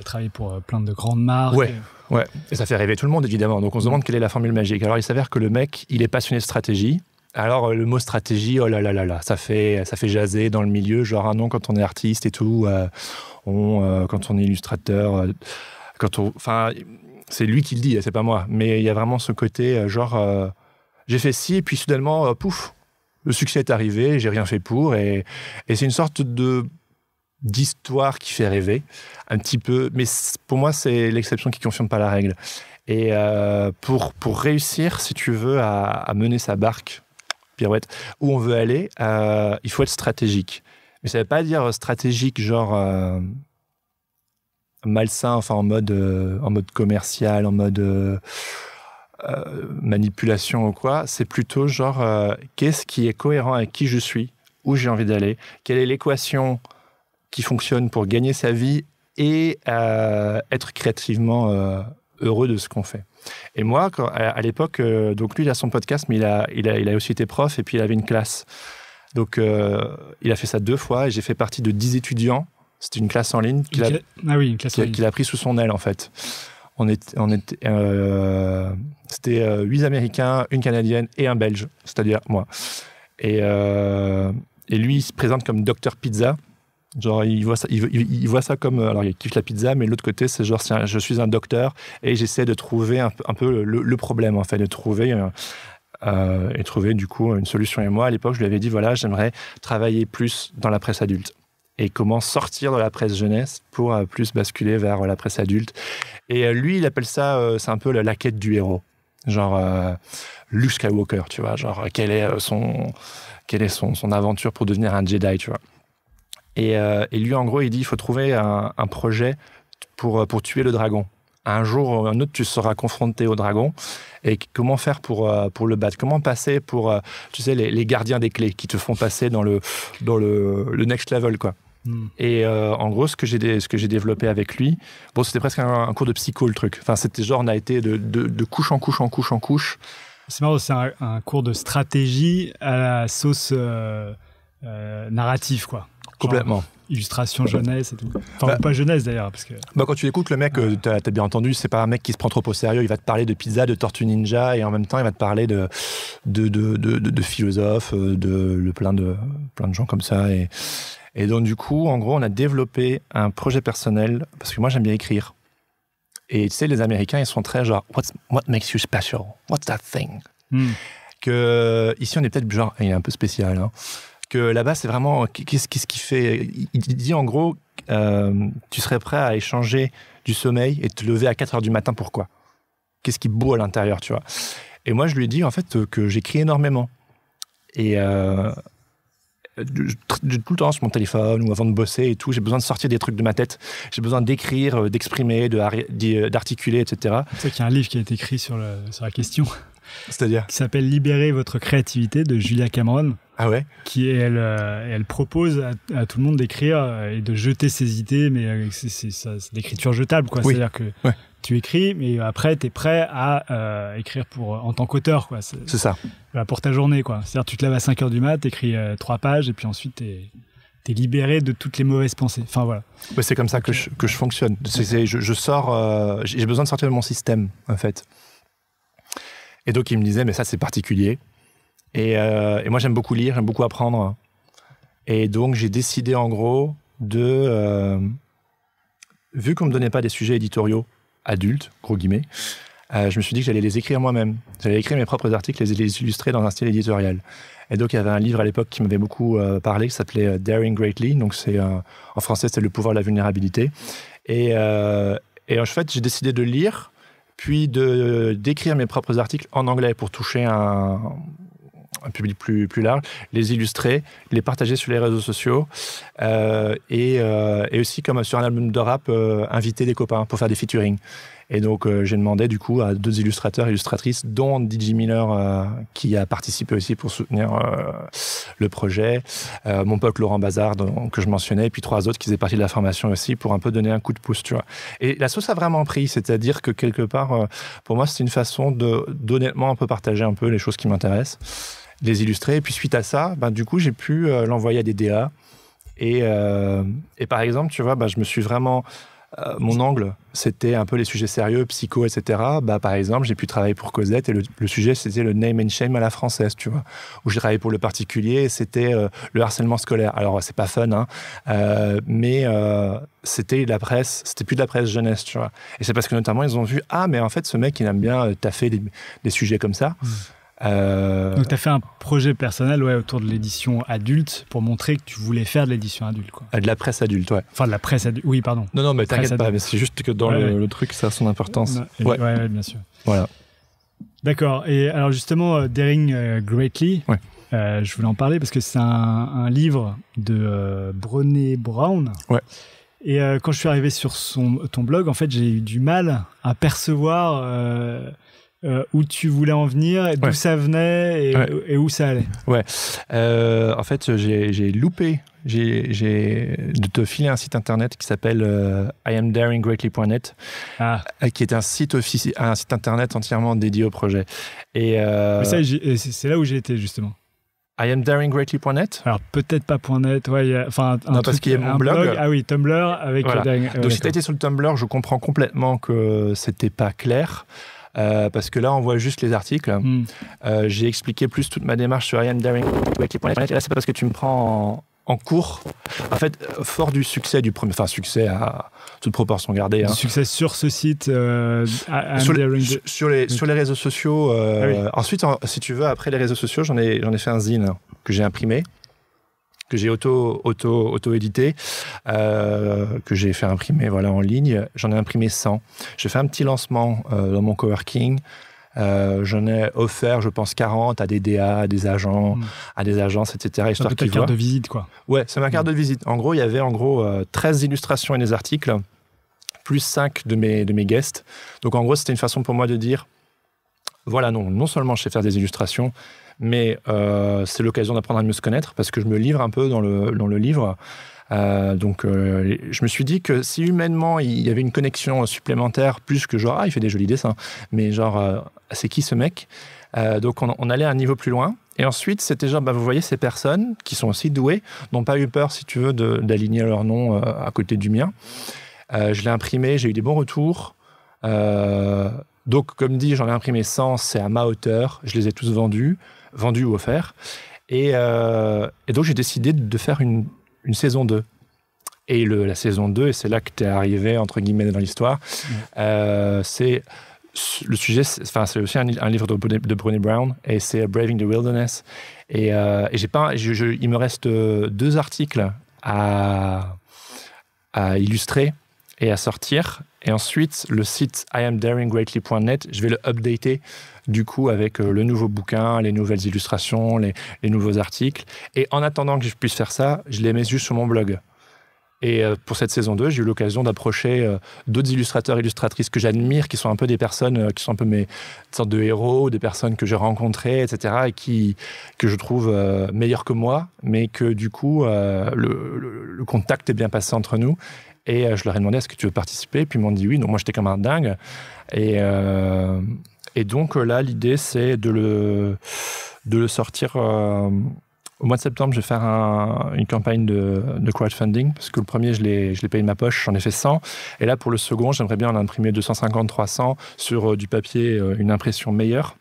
Speaker 3: travaillé pour plein de grandes marques.
Speaker 4: Ouais. Et ça fait rêver tout le monde, évidemment. Donc, on se demande quelle est la formule magique. Alors, il s'avère que le mec, il est passionné de stratégie. Alors, le mot stratégie, oh là là là là, ça fait jaser dans le milieu. Genre, non, quand on est artiste et tout, quand on est illustrateur, enfin, c'est lui qui le dit, c'est pas moi. Mais il y a vraiment ce côté, j'ai fait ci, et puis soudainement, pouf, le succès est arrivé, j'ai rien fait pour, et c'est une sorte d'histoire qui fait rêver, un petit peu, mais pour moi, c'est l'exception qui ne confirme pas la règle. Et pour réussir, si tu veux, à mener sa barque, pirouette, où on veut aller, il faut être stratégique. Mais ça ne veut pas dire stratégique, genre malsain, enfin en mode commercial, en mode... manipulation ou quoi, c'est plutôt genre qu'est-ce qui est cohérent avec qui je suis, où j'ai envie d'aller, quelle est l'équation qui fonctionne pour gagner sa vie et être créativement heureux de ce qu'on fait. Et moi, à l'époque, donc lui il a son podcast, mais il a aussi été prof, et puis il avait une classe. Donc il a fait ça 2 fois, et j'ai fait partie de 10 étudiants. C'était une classe en ligne qu'il a pris sous son aile, en fait. C'était 8 Américains, une Canadienne et un Belge, c'est-à-dire moi. Et lui, il se présente comme Dr Pizza. Genre, il voit ça comme... Alors, il kiffe la pizza, mais de l'autre côté, c'est genre, je suis un docteur et j'essaie de trouver un peu le problème, en fait, de trouver... et trouver, du coup, une solution. Et moi, à l'époque, je lui avais dit, voilà, j'aimerais travailler plus dans la presse adulte. Et comment sortir de la presse jeunesse pour plus basculer vers la presse adulte. Et lui, il appelle ça, c'est un peu la quête du héros. Genre Luke Skywalker, tu vois. Genre, quelle est son aventure pour devenir un Jedi, tu vois. Et lui, en gros, il dit, il faut trouver un projet pour tuer le dragon. Un jour ou un autre, tu seras confronté au dragon. Et comment faire pour le battre? Comment passer pour, tu sais, les gardiens des clés qui te font passer dans le next level, quoi. Et en gros, ce que j'ai développé avec lui, bon, c'était presque un cours de psycho, le truc. Enfin, c'était genre, on a été de couche en couche en couche en couche.
Speaker 3: C'est marrant, c'est un cours de stratégie à la sauce narrative, quoi.
Speaker 4: Complètement.
Speaker 3: Genre, illustration jeunesse et tout. Enfin, pas jeunesse d'ailleurs. Parce que...
Speaker 4: quand tu l'écoutes, le mec, t'as bien entendu, c'est pas un mec qui se prend trop au sérieux. Il va te parler de pizza, de Tortue Ninja, et en même temps, il va te parler de philosophes, de plein de gens comme ça. Et donc, du coup, en gros, on a développé un projet personnel, parce que moi, j'aime bien écrire. Et tu sais, les Américains, ils sont très genre, what makes you special? What's that thing? Que ici, on est peut-être genre, il est un peu spécial, hein. Que là-bas, c'est vraiment, qu'est-ce qui fait... Il dit, en gros, tu serais prêt à échanger du sommeil et te lever à 4 heures du matin, pourquoi? Qu'est-ce qui est beau à l'intérieur, tu vois? Et moi, je lui ai dit, en fait, que j'écris énormément. Et... tout le temps sur mon téléphone ou avant de bosser et tout, j'ai besoin de sortir des trucs de ma tête, j'ai besoin d'écrire, d'exprimer, d'articuler, etc.
Speaker 3: C'est vrai qu'il y a un livre qui a été écrit sur la question.
Speaker 4: C'est-à-dire
Speaker 3: qui s'appelle Libérer votre créativité de Julia Cameron.
Speaker 4: Ah ouais?
Speaker 3: Qui elle propose à tout le monde d'écrire et de jeter ses idées, mais c'est l'écriture jetable, quoi.
Speaker 4: Oui.
Speaker 3: C'est-à-dire que tu écris, mais après tu es prêt à écrire en tant qu'auteur, quoi.
Speaker 4: C'est ça.
Speaker 3: Pour ta journée, quoi. C'est-à-dire tu te lèves à 5h du mat, t'écris 3 pages et puis ensuite t'es libéré de toutes les mauvaises pensées. Enfin voilà.
Speaker 4: Ouais, c'est comme ça que je fonctionne. Je sors, j'ai besoin de sortir de mon système, en fait. Et donc il me disait, mais ça c'est particulier. Et moi j'aime beaucoup lire, j'aime beaucoup apprendre. Et donc j'ai décidé en gros vu qu'on me donnait pas des sujets éditoriaux adultes, gros guillemets, je me suis dit que j'allais les écrire moi-même. J'allais écrire mes propres articles et les illustrer dans un style éditorial. Et donc il y avait un livre à l'époque qui m'avait beaucoup parlé, qui s'appelait Daring Greatly. Donc en français c'est Le pouvoir de la vulnérabilité. Et en fait j'ai décidé de lire, puis d'écrire mes propres articles en anglais pour toucher un public plus large, les illustrer, les partager sur les réseaux sociaux et aussi, comme sur un album de rap, inviter des copains pour faire des featuring. Et donc, j'ai demandé du coup à 2 illustrateurs et illustratrices, dont DJ Miller, qui a participé aussi pour soutenir le projet, mon pote Laurent Bazard, que je mentionnais, et puis 3 autres qui faisaient partie de la formation aussi, pour un peu donner un coup de pouce, tu vois. Et la sauce a vraiment pris, c'est-à-dire que quelque part, pour moi, c'est une façon d'honnêtement un peu partager un peu les choses qui m'intéressent, les illustrer, et puis suite à ça, du coup, j'ai pu l'envoyer à des DA, et par exemple, tu vois, je me suis vraiment... mon angle, c'était un peu les sujets sérieux, psycho, etc. Par exemple, j'ai pu travailler pour Cosette et le sujet, c'était le name and shame à la française, tu vois. Où j'ai travaillé pour Le Particulier et c'était le harcèlement scolaire. Alors, c'est pas fun, hein, mais c'était de la presse, c'était plus de la presse jeunesse, tu vois. Et c'est parce que notamment, ils ont vu, mais en fait, ce mec, il aime bien taffer des sujets comme ça.
Speaker 3: Donc, tu as fait un projet personnel autour de l'édition adulte pour montrer que tu voulais faire de l'édition adulte, quoi.
Speaker 4: De la presse adulte, ouais.
Speaker 3: Enfin, de la presse adulte, oui, pardon.
Speaker 4: Non, mais t'inquiète pas, mais c'est juste que dans le truc, ça a son importance.
Speaker 3: Ouais, bien sûr.
Speaker 4: Voilà.
Speaker 3: D'accord. Et alors, justement, Daring Greatly, je voulais en parler parce que c'est un livre de Brené Brown.
Speaker 4: Ouais.
Speaker 3: Et quand je suis arrivé sur ton blog, en fait, j'ai eu du mal à percevoir... où tu voulais en venir, et d'où ça venait et où ça allait. Ouais.
Speaker 4: En fait, j'ai loupé. J'ai de te filer un site internet qui s'appelle IamDaringGreatly.net, qui est un site internet entièrement dédié au projet. Et
Speaker 3: mais ça, c'est là où j'ai été justement.
Speaker 4: IamDaringGreatly.net.
Speaker 3: Alors peut-être pas .net,
Speaker 4: parce qu'il y a mon blog.
Speaker 3: Ah oui, Tumblr avec.
Speaker 4: Voilà. Donc si tu as été sur le Tumblr, je comprends complètement que c'était pas clair. Parce que là, on voit juste les articles. J'ai expliqué plus toute ma démarche sur IamDaringGreatly.net. Et là, c'est pas parce que tu me prends en cours. En fait, fort du succès du premier... Enfin, succès à toute proportion gardée.
Speaker 3: Du succès sur ce site.
Speaker 4: Sur les réseaux sociaux. Ensuite, si tu veux, après les réseaux sociaux, j'en ai fait un zine que j'ai imprimé, que j'ai auto-édité, que j'ai fait imprimer en ligne. J'en ai imprimé 100. J'ai fait un petit lancement dans mon coworking. J'en ai offert, je pense, 40 à des DA, à des agents, à des agences, etc.
Speaker 3: C'est un peu ta carte de visite, quoi.
Speaker 4: Ouais, c'est ma carte de visite. En gros, il y avait 13 illustrations et des articles, plus 5 de mes guests. Donc, en gros, c'était une façon pour moi de dire, voilà, non seulement je sais faire des illustrations, mais c'est l'occasion d'apprendre à mieux se connaître parce que je me livre un peu dans le livre. Donc, je me suis dit que si humainement il y avait une connexion supplémentaire, plus que il fait des jolis dessins, mais c'est qui ce mec? Donc, on allait à un niveau plus loin. Et ensuite, c'était vous voyez, ces personnes qui sont aussi douées n'ont pas eu peur, si tu veux, d'aligner leur nom à côté du mien. Je l'ai imprimé, j'ai eu des bons retours. Donc, comme dit, j'en ai imprimé 100, c'est à ma hauteur. Je les ai tous vendus ou offerts. Et donc, j'ai décidé de faire une saison 2. Et la saison 2, et c'est là que tu es arrivé, entre guillemets, dans l'histoire, c'est le sujet, c'est aussi un livre de Brené Brown, et c'est Braving the Wilderness. Et il me reste 2 articles à illustrer et à sortir. Et ensuite, le site IamDaringGreatly.net, je vais le updater du coup avec le nouveau bouquin, les nouvelles illustrations, les nouveaux articles. Et en attendant que je puisse faire ça, je les mets juste sur mon blog. Et pour cette saison 2, j'ai eu l'occasion d'approcher d'autres illustrateurs, illustratrices que j'admire, qui sont un peu des personnes qui sont un peu des sortes de héros, des personnes que j'ai rencontrées, etc., et que je trouve meilleures que moi, mais que du coup, le contact est bien passé entre nous. Et je leur ai demandé, est-ce que tu veux participer? Puis ils m'ont dit oui. Donc moi, j'étais comme un dingue. Et donc là, l'idée, c'est de le sortir... Au mois de septembre, je vais faire une campagne de crowdfunding, parce que le premier, je l'ai payé de ma poche, j'en ai fait 100. Et là, pour le second, j'aimerais bien en imprimer 250, 300 sur du papier, une impression meilleure.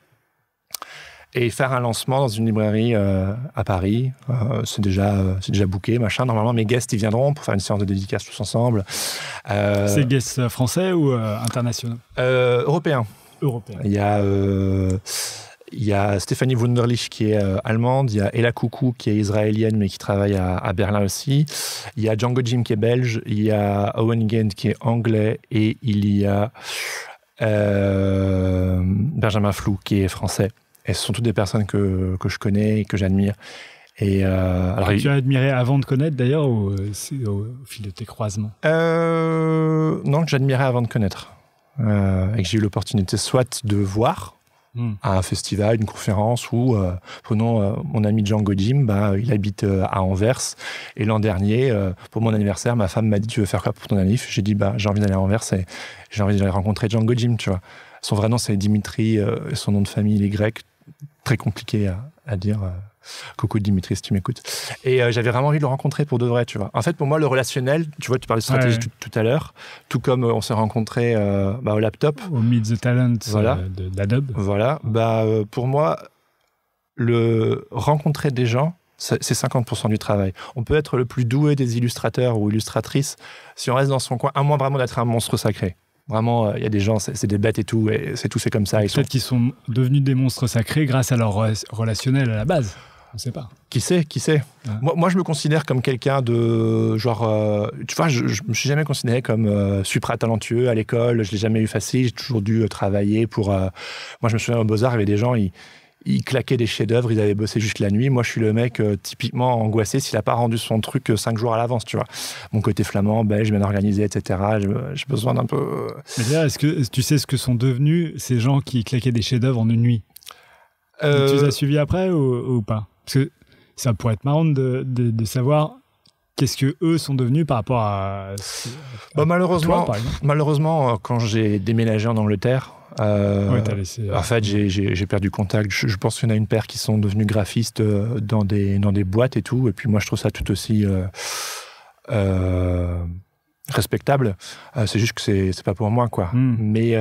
Speaker 4: Et faire un lancement dans une librairie à Paris. C'est déjà booké, machin. Normalement, mes guests, ils viendront pour faire une séance de dédicace tous ensemble.
Speaker 3: C'est guests français ou internationaux?
Speaker 4: Européens. Il y a Stéphanie Wunderlich qui est allemande, il y a Ella Coucou qui est israélienne mais qui travaille à Berlin aussi, il y a Django Jim qui est belge, il y a Owen Gant qui est anglais et il y a Benjamin Flou qui est français. Et ce sont toutes des personnes que je connais et que j'admire. Et alors,
Speaker 3: tu as admiré avant de connaître d'ailleurs ou c'est au fil de tes croisements?
Speaker 4: Non, que j'admirais avant de connaître. Et que j'ai eu l'opportunité soit de voir à un festival, une conférence, ou prenons mon ami Django Jim, il habite à Anvers. Et l'an dernier, pour mon anniversaire, ma femme m'a dit: tu veux faire quoi pour ton anniversaire? J'ai dit: j'ai envie d'aller à Anvers et j'ai envie d'aller rencontrer Django Jim, tu vois. Son vrai nom, c'est Dimitri, et son nom de famille, il est grec. Très compliqué à dire. Coucou Dimitri, si tu m'écoutes. Et j'avais vraiment envie de le rencontrer pour de vrai, tu vois. En fait, pour moi, le relationnel, tu vois, tu parlais de stratégie tout à l'heure, tout comme on s'est rencontrés au laptop.
Speaker 3: Au Meet the Talent d'Adobe.
Speaker 4: Voilà. Pour moi, le rencontrer des gens, c'est 50% du travail. On peut être le plus doué des illustrateurs ou illustratrices, si on reste dans son coin, à moins vraiment d'être un monstre sacré. Vraiment, il y a des gens, c'est des bêtes et tout, c'est comme ça.
Speaker 3: Peut-être qu'ils sont devenus des monstres sacrés grâce à leur relationnel à la base. On ne sait pas.
Speaker 4: Qui sait Ouais. Moi, je me considère comme quelqu'un de genre... tu vois, je me suis jamais considéré comme supra-talentueux à l'école. Je l'ai jamais eu facile. J'ai toujours dû travailler pour... Moi, je me souviens au Beaux-Arts, il y avait des gens, ils claquaient des chefs-d'œuvre, ils avaient bossé juste la nuit. Moi, je suis le mec typiquement angoissé s'il n'a pas rendu son truc 5 jours à l'avance, tu vois. Mon côté flamand, belge, bien organisé, etc. J'ai besoin d'un peu...
Speaker 3: Mais là, est-ce que tu sais ce que sont devenus ces gens qui claquaient des chefs-d'œuvre en une nuit? Tu les as suivis après ou pas? Parce que ça pourrait être marrant de savoir qu'est-ce que eux sont devenus par rapport à
Speaker 4: malheureusement,
Speaker 3: toi, par exemple.
Speaker 4: Malheureusement, quand j'ai déménagé en Angleterre,
Speaker 3: t'as laissé,
Speaker 4: en fait, j'ai perdu contact. Je pense qu'il y en a une paire qui sont devenus graphistes dans des boîtes et tout. Et puis moi, je trouve ça tout aussi respectable. C'est juste que c'est pas pour moi, quoi. Mais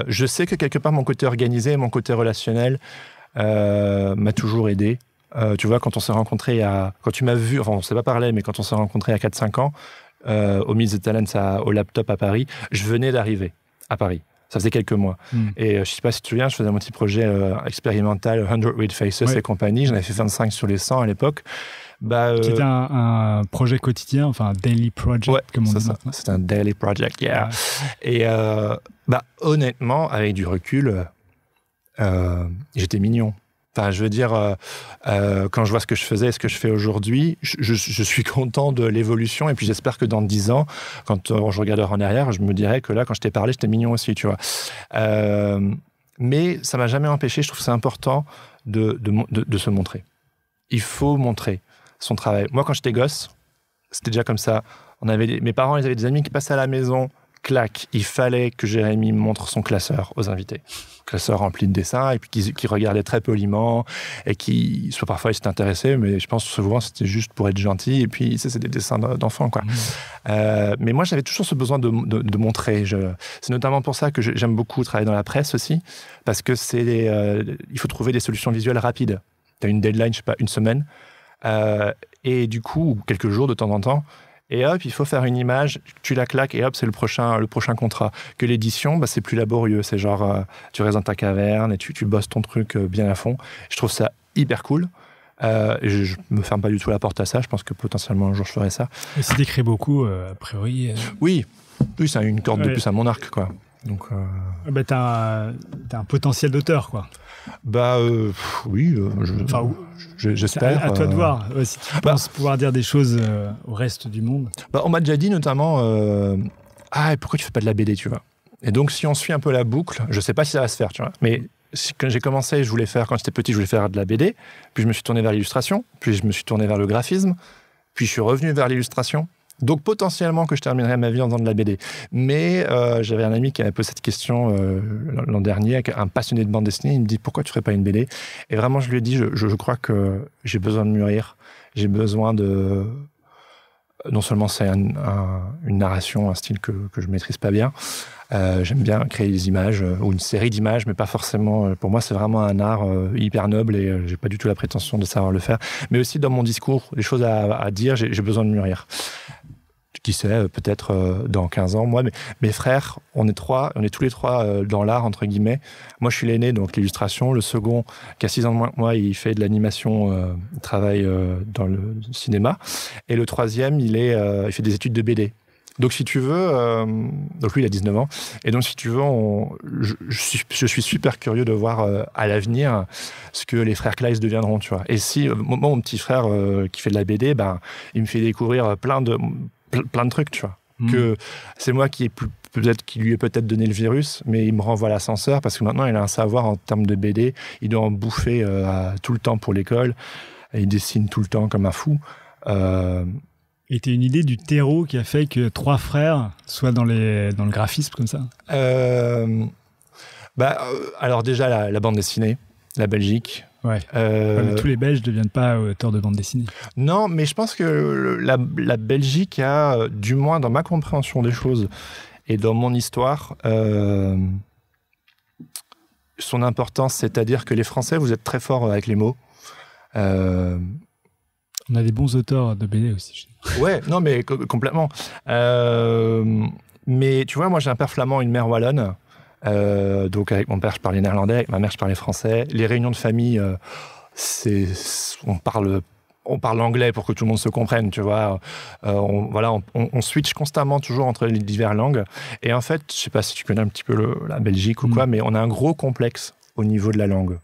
Speaker 4: je sais que quelque part, mon côté organisé, mon côté relationnel m'a toujours aidé. Tu vois, quand on s'est rencontrés quand tu m'as vu, enfin on s'est pas parlé, mais quand on s'est rencontrés à 4-5 ans, au Meet the Talent au laptop à Paris, je venais d'arriver à Paris. Ça faisait quelques mois. Et je sais pas si tu te souviens, je faisais mon petit projet expérimental 100 Weird Faces et compagnie. J'en avais fait 25 sur les 100 à l'époque. Qui
Speaker 3: était un projet quotidien, enfin un daily project, comme on dit maintenant.
Speaker 4: C'est un daily project, yeah. Et honnêtement, avec du recul, j'étais mignon. Enfin, je veux dire, quand je vois ce que je faisais et ce que je fais aujourd'hui, je suis content de l'évolution. Et puis, j'espère que dans 10 ans, quand je regarderai en arrière, je me dirais que là, quand je t'ai parlé, j'étais mignon aussi, tu vois. Mais ça m'a jamais empêché. Je trouve que c'est important de se montrer. Il faut montrer son travail. Moi, quand j'étais gosse, c'était déjà comme ça. Mes parents, ils avaient des amis qui passaient à la maison. Clac, il fallait que Jérémy montre son classeur aux invités. Classeur rempli de dessins, et puis qui regardait très poliment, et qui, soit parfois, ils s'étaient intéressés, mais je pense souvent c'était juste pour être gentil, et puis c'est des dessins d'enfants, quoi. Mais moi, j'avais toujours ce besoin de montrer. C'est notamment pour ça que j'aime beaucoup travailler dans la presse aussi, parce que il faut trouver des solutions visuelles rapides. Tu as une deadline, je sais pas, une semaine, et du coup, quelques jours de temps en temps, et hop, il faut faire une image, tu la claques, et hop, c'est le prochain contrat. Que l'édition, c'est plus laborieux. C'est genre, tu restes dans ta caverne et tu bosses ton truc bien à fond. Je trouve ça hyper cool. Et je me ferme pas du tout la porte à ça. Je pense que potentiellement, un jour, je ferai ça.
Speaker 3: Et si t'écris beaucoup, a priori...
Speaker 4: Oui, c'est une corde de plus à mon arc, quoi. Donc,
Speaker 3: t'as un potentiel d'auteur, quoi.
Speaker 4: Oui, j'espère.
Speaker 3: À toi de voir. Si tu penses pouvoir dire des choses au reste du monde.
Speaker 4: On m'a déjà dit notamment pourquoi tu fais pas de la BD, tu vois. Et donc, si on suit un peu la boucle, je sais pas si ça va se faire, tu vois. Mais quand j'ai commencé, quand j'étais petit, je voulais faire de la BD. Puis je me suis tourné vers l'illustration. Puis je me suis tourné vers le graphisme. Puis je suis revenu vers l'illustration. Donc, potentiellement que je terminerai ma vie en faisant de la BD. Mais j'avais un ami qui avait posé cette question l'an dernier, un passionné de bande dessinée. Il me dit, pourquoi tu ne ferais pas une BD? Et vraiment, je lui ai dit, je crois que j'ai besoin de mûrir. J'ai besoin de... Non seulement c'est une narration, un style que je ne maîtrise pas bien. J'aime bien créer des images ou une série d'images, mais pas forcément... Pour moi, c'est vraiment un art hyper noble et je n'ai pas du tout la prétention de savoir le faire. Mais aussi, dans mon discours, les choses à dire, j'ai besoin de mûrir. Qui sait, peut-être dans 15 ans. Moi, mes frères, on est tous les trois dans l'art, entre guillemets. Moi, je suis l'aîné, donc l'illustration. Le second, qui a 6 ans de moins que moi, il fait de l'animation, il travaille dans le cinéma. Et le troisième, il fait des études de BD. Donc, si tu veux, donc lui, il a 19 ans. Et donc, si tu veux, je suis super curieux de voir à l'avenir ce que les frères Claes deviendront, tu vois. Et si, mon petit frère qui fait de la BD, ben, il me fait découvrir plein de trucs, tu vois. Que c'est moi qui lui ai peut-être donné le virus, mais il me renvoie à l'ascenseur parce que maintenant, il a un savoir en termes de BD. Il doit en bouffer tout le temps pour l'école. Et il dessine tout le temps comme un fou.
Speaker 3: Et t'as une idée du terreau qui a fait que 3 frères soient dans le graphisme comme ça?
Speaker 4: Alors déjà, la bande dessinée, la Belgique.
Speaker 3: Ouais. Tous les Belges ne deviennent pas auteurs de bande dessinée.
Speaker 4: Non, mais je pense que la Belgique a, du moins dans ma compréhension des choses et dans mon histoire, son importance, c'est-à-dire que les Français, vous êtes très forts avec les mots.
Speaker 3: On a des bons auteurs de BD aussi.
Speaker 4: Ouais, non, mais complètement. Mais tu vois, moi, j'ai un père flamand, une mère wallonne. Donc, avec mon père, je parlais néerlandais. Avec ma mère, je parlais français. Les réunions de famille, on parle anglais pour que tout le monde se comprenne, tu vois. On switch constamment toujours entre les diverses langues. Et en fait, je sais pas si tu connais un petit peu la Belgique ou quoi, mais on a un gros complexe au niveau de la langue.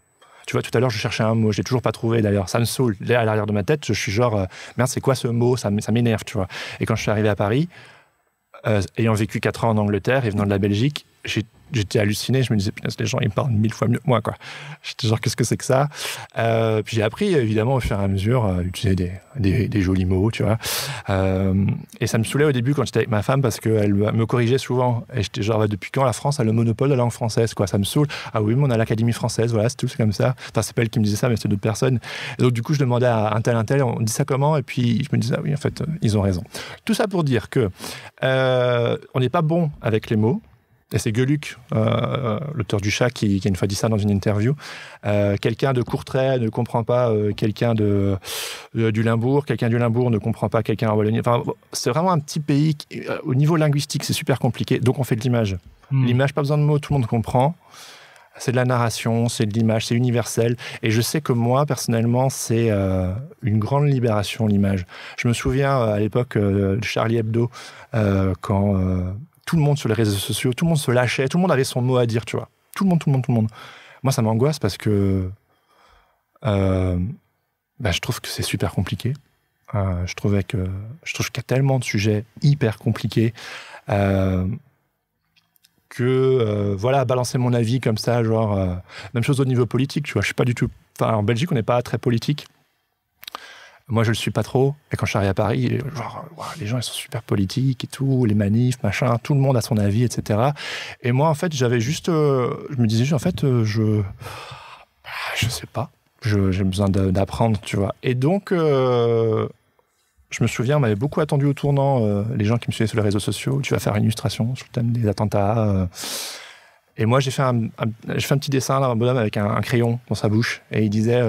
Speaker 4: Tu vois, tout à l'heure, je cherchais un mot, je l'ai toujours pas trouvé d'ailleurs. Ça me saoule. Là, à l'arrière de ma tête, je suis genre, merde, c'est quoi ce mot? Ça m'énerve, tu vois. Et quand je suis arrivé à Paris, ayant vécu 4 ans en Angleterre et venant de la Belgique, j'étais halluciné. Je me disais, putain, les gens, ils me parlent 1000 fois mieux que moi, quoi. J'étais genre, qu'est-ce que c'est que ça? Puis j'ai appris, évidemment, au fur et à mesure, à utiliser des jolis mots, tu vois. Et ça me saoulait au début quand j'étais avec ma femme parce qu'elle me corrigeait souvent. Et j'étais genre, depuis quand la France a le monopole de la langue française, quoi? Ça me saoule. Ah oui, mais on a l'Académie française, voilà, c'est tout, c'est comme ça. Enfin, c'est pas elle qui me disait ça, mais c'est d'autres personnes. Et donc, du coup, je demandais à un tel, on dit ça comment? Et puis, je me disais, ah oui, en fait, ils ont raison. Tout ça pour dire que on n'est pas bon avec les mots. Et c'est Gueuluc, l'auteur du Chat, qui a une fois dit ça dans une interview. Quelqu'un de Courtrai ne comprend pas quelqu'un du Limbourg. Quelqu'un du Limbourg ne comprend pas quelqu'un en Wallonie. Enfin, c'est vraiment un petit pays au niveau linguistique, c'est super compliqué. Donc on fait de l'image. L'image, pas besoin de mots, tout le monde comprend. C'est de la narration, c'est de l'image, c'est universel. Et je sais que moi, personnellement, c'est une grande libération, l'image. Je me souviens à l'époque de Charlie Hebdo, quand tout le monde sur les réseaux sociaux, tout le monde se lâchait, tout le monde avait son mot à dire, tu vois. Tout le monde. Moi, ça m'angoisse parce que je trouve que c'est super compliqué. Je trouve qu'il y a tellement de sujets hyper compliqués balancer mon avis comme ça, genre même chose au niveau politique, tu vois. Je suis pas du tout. Enfin, en Belgique, on n'est pas très politique. Moi, je le suis pas trop. Et quand je suis arrivé à Paris, genre, les gens, ils sont super politiques et tout, les manifs, machin, tout le monde a son avis, etc. Et moi, en fait, j'avais juste, je me disais juste, en fait, je sais pas, j'ai besoin d'apprendre, tu vois. Et donc, je me souviens, on m'avait beaucoup attendu au tournant, les gens qui me suivaient sur les réseaux sociaux. Tu vas faire une illustration sur le thème des attentats. Et moi, j'ai fait un petit dessin, là, un bonhomme avec un crayon dans sa bouche. Et il disait,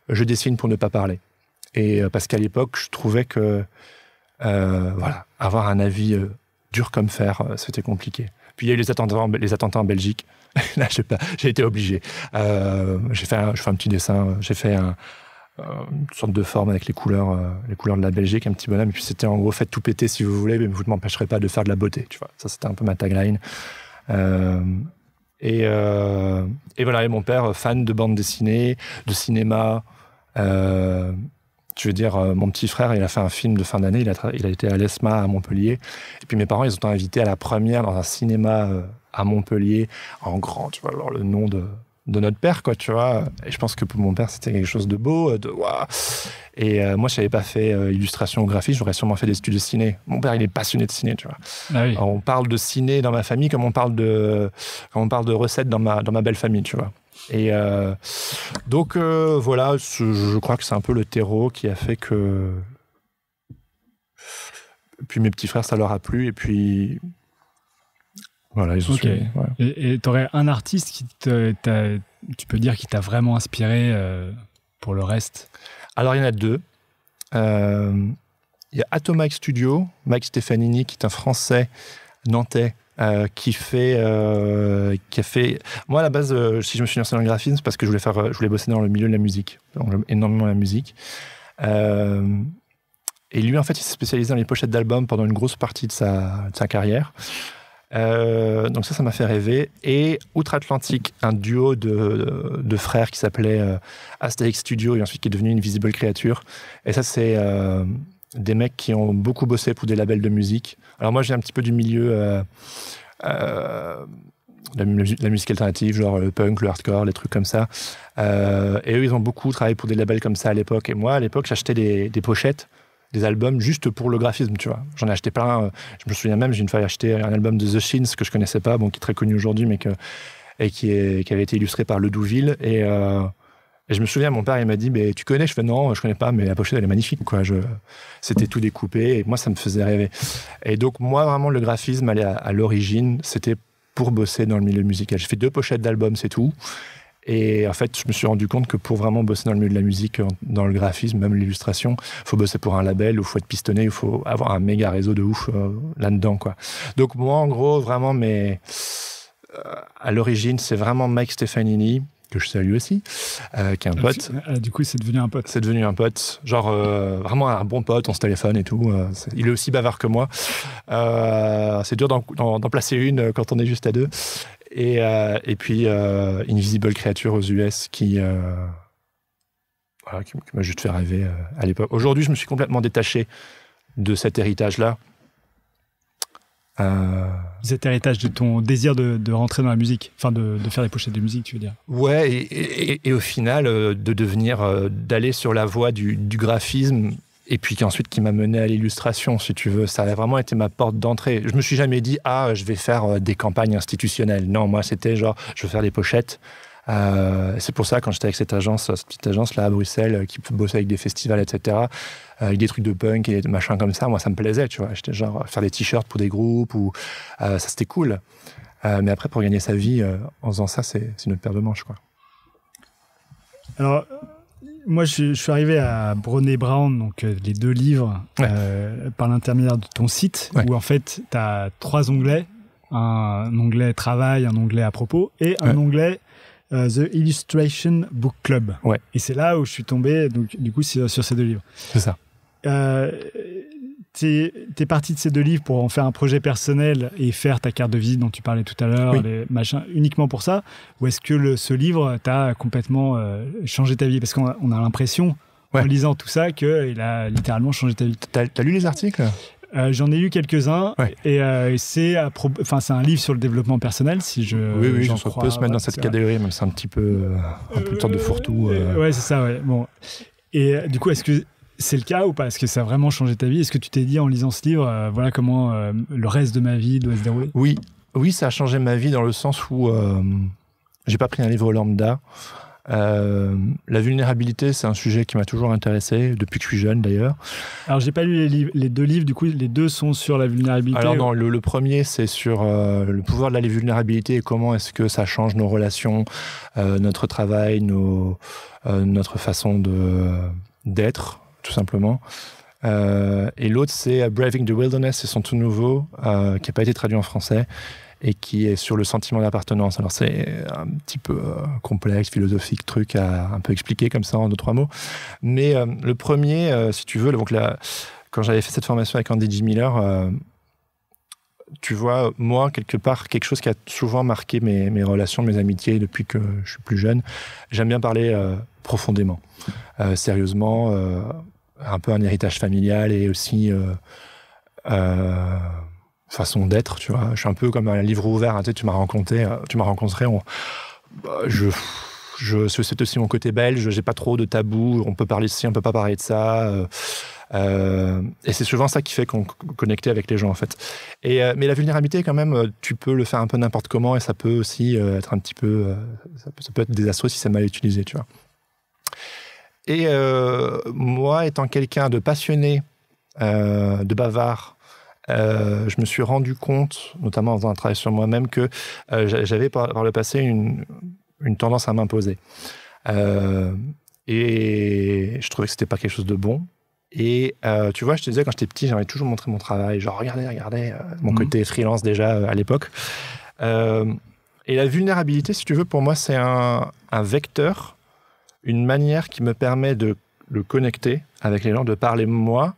Speaker 4: je dessine pour ne pas parler. Et parce qu'à l'époque, je trouvais que avoir un avis dur comme fer, c'était compliqué. Puis il y a eu les attentats en Belgique. Là, j'ai été obligé. Je fais un petit dessin. J'ai fait une sorte de forme avec les couleurs de la Belgique, un petit bonhomme. Et puis c'était en gros, faites tout péter si vous voulez, mais vous ne m'empêcherez pas de faire de la beauté. Tu vois, ça c'était un peu ma tagline. Et voilà. Et mon père, fan de bande dessinée, de cinéma. Je veux dire, mon petit frère, il a fait un film de fin d'année, il a été à l'ESMA à Montpellier. Et puis mes parents, ils ont été invités à la première dans un cinéma à Montpellier, en grand, tu vois, alors le nom de notre père, quoi, tu vois. Et je pense que pour mon père, c'était quelque chose de beau, waouh. Et moi, je n'avais pas fait illustration ou graphisme, j'aurais sûrement fait des études de ciné. Mon père, il est passionné de ciné, tu vois. Ah oui. Alors, on parle de ciné dans ma famille comme on parle de recettes dans ma belle famille, tu vois. Et donc voilà, je crois que c'est un peu le terreau qui a fait que. Puis mes petits frères, ça leur a plu, et puis voilà, ils ont suivi. Ouais.
Speaker 3: Et t'aurais un artiste qui tu peux dire qui t'a vraiment inspiré pour le reste?
Speaker 4: Alors il y en a 2. Il y a Atomic Studio, Mike Stefanini, qui est un Français nantais. Qui a fait. Moi, à la base, si je me suis lancé dans le graphisme, c'est parce que je voulais bosser dans le milieu de la musique, énormément la musique. Et lui, en fait, il s'est spécialisé dans les pochettes d'albums pendant une grosse partie de sa carrière. Donc ça m'a fait rêver. Et outre-Atlantique, un duo de frères qui s'appelait Asterix Studio et ensuite qui est devenu Invisible Creature. Et ça, c'est des mecs qui ont beaucoup bossé pour des labels de musique. Alors moi, j'ai un petit peu du milieu la musique alternative, genre le punk, le hardcore, les trucs comme ça. Et eux, ils ont beaucoup travaillé pour des labels comme ça à l'époque. Et moi, à l'époque, j'achetais des pochettes, des albums juste pour le graphisme, tu vois. J'en ai acheté plein. Je me souviens même, j'ai une fois acheté un album de The Shins que je connaissais pas, bon, qui est très connu aujourd'hui, mais qui avait été illustré par Ledouville. Et je me souviens, mon père, il m'a dit, mais tu connais? Je fais non, je connais pas, mais la pochette, elle est magnifique, quoi. C'était tout découpé et moi, ça me faisait rêver. Et donc, moi, vraiment, le graphisme, à l'origine, c'était pour bosser dans le milieu musical. J'ai fait 2 pochettes d'albums, c'est tout. Et en fait, je me suis rendu compte que pour vraiment bosser dans le milieu de la musique, dans le graphisme, même l'illustration, il faut bosser pour un label, il faut être pistonné, il faut avoir un méga réseau de ouf là-dedans, quoi. Donc moi, en gros, vraiment, à l'origine, c'est vraiment Mike Stefanini, que je salue aussi, qui est un pote.
Speaker 3: Du coup, c'est devenu un pote.
Speaker 4: C'est devenu un pote. Genre, vraiment un bon pote, on se téléphone et tout. Il est aussi bavard que moi. C'est dur d'en placer une quand on est juste à 2. Et puis, Invisible Creature aux US qui m'a juste fait rêver à l'époque. Aujourd'hui, je me suis complètement détaché de cet héritage-là.
Speaker 3: Cet héritage de ton désir de rentrer dans la musique, enfin de faire des pochettes de musique, tu veux dire?
Speaker 4: Ouais, et au final, d'aller sur la voie du graphisme, et puis ensuite qui m'a mené à l'illustration, si tu veux. Ça a vraiment été ma porte d'entrée. Je me suis jamais dit, je vais faire des campagnes institutionnelles. Non, moi, c'était genre, je veux faire des pochettes. C'est pour ça, quand j'étais avec cette petite agence-là à Bruxelles, qui bossait avec des festivals, etc., avec des trucs de punk et des machins comme ça, moi, ça me plaisait, tu vois. J'étais genre, faire des t-shirts pour des groupes, ça, c'était cool. Mais après, pour gagner sa vie, en faisant ça, c'est une autre paire de manches, quoi.
Speaker 3: Alors, moi, je suis arrivé à Brené Brown, donc les 2 livres, par l'intermédiaire de ton site, où en fait, tu as 3 onglets. Un onglet travail, un onglet à propos, et un onglet The Illustration Book Club. Ouais. Et c'est là où je suis tombé, donc, du coup, sur ces 2 livres.
Speaker 4: C'est ça.
Speaker 3: T'es parti de ces 2 livres pour en faire un projet personnel et faire ta carte de visite dont tu parlais tout à l'heure, les machins, uniquement pour ça? Ou est-ce que ce livre t'a complètement changé ta vie? Parce qu'on a l'impression, en lisant tout ça, qu'il a littéralement changé ta vie.
Speaker 4: T'as lu les articles?
Speaker 3: J'en ai lu quelques-uns, et c'est un livre sur le développement personnel, si je
Speaker 4: oui, j'en crois. On peut se mettre dans cette catégorie, même c'est un petit peu une sorte de fourre-tout.
Speaker 3: Ouais, c'est ça, ouais. Bon. Et du coup, est-ce que c'est le cas ou pas? Est-ce que ça a vraiment changé ta vie? Est-ce que tu t'es dit en lisant ce livre, voilà comment le reste de ma vie doit se dérouler?
Speaker 4: Oui, ça a changé ma vie dans le sens où j'ai pas pris un livre lambda. La vulnérabilité, c'est un sujet qui m'a toujours intéressé, depuis que je suis jeune d'ailleurs.
Speaker 3: Alors, j'ai pas lu les 2 livres, du coup, les 2 sont sur la vulnérabilité.
Speaker 4: Alors non, le premier, c'est sur le pouvoir de la vulnérabilité et comment est-ce que ça change nos relations, notre travail, notre façon d'être, tout simplement. Et l'autre, c'est Braving the Wilderness, c'est son tout nouveau, qui n'a pas été traduit en français, et qui est sur le sentiment d'appartenance. Alors c'est un petit peu complexe, philosophique, truc à un peu expliquer comme ça en 2-3 mots. Mais le premier, si tu veux, donc là, quand j'avais fait cette formation avec Andy J. Miller, tu vois, moi, quelque part, quelque chose qui a souvent marqué mes relations, mes amitiés depuis que je suis plus jeune, j'aime bien parler profondément, sérieusement, un peu un héritage familial et aussi... façon d'être, tu vois. Je suis un peu comme un livre ouvert, hein, tu m'as rencontré, c'est aussi mon côté belge, j'ai pas trop de tabous, on peut parler de ci, on peut pas parler de ça, et c'est souvent ça qui fait qu'on connecte avec les gens, en fait. Mais la vulnérabilité, quand même, tu peux le faire un peu n'importe comment, et ça peut aussi être un petit peu, ça peut être désastreux si c'est mal utilisé, tu vois. Et moi, étant quelqu'un de passionné, de bavard, je me suis rendu compte, notamment en faisant un travail sur moi-même, que j'avais par le passé une tendance à m'imposer. Et je trouvais que c'était pas quelque chose de bon. Et tu vois, je te disais, quand j'étais petit, j'avais toujours montré mon travail. Genre, regardez, mon côté freelance déjà à l'époque. Et la vulnérabilité, si tu veux, pour moi, c'est un vecteur, une manière qui me permet de le connecter avec les gens, de parler moi,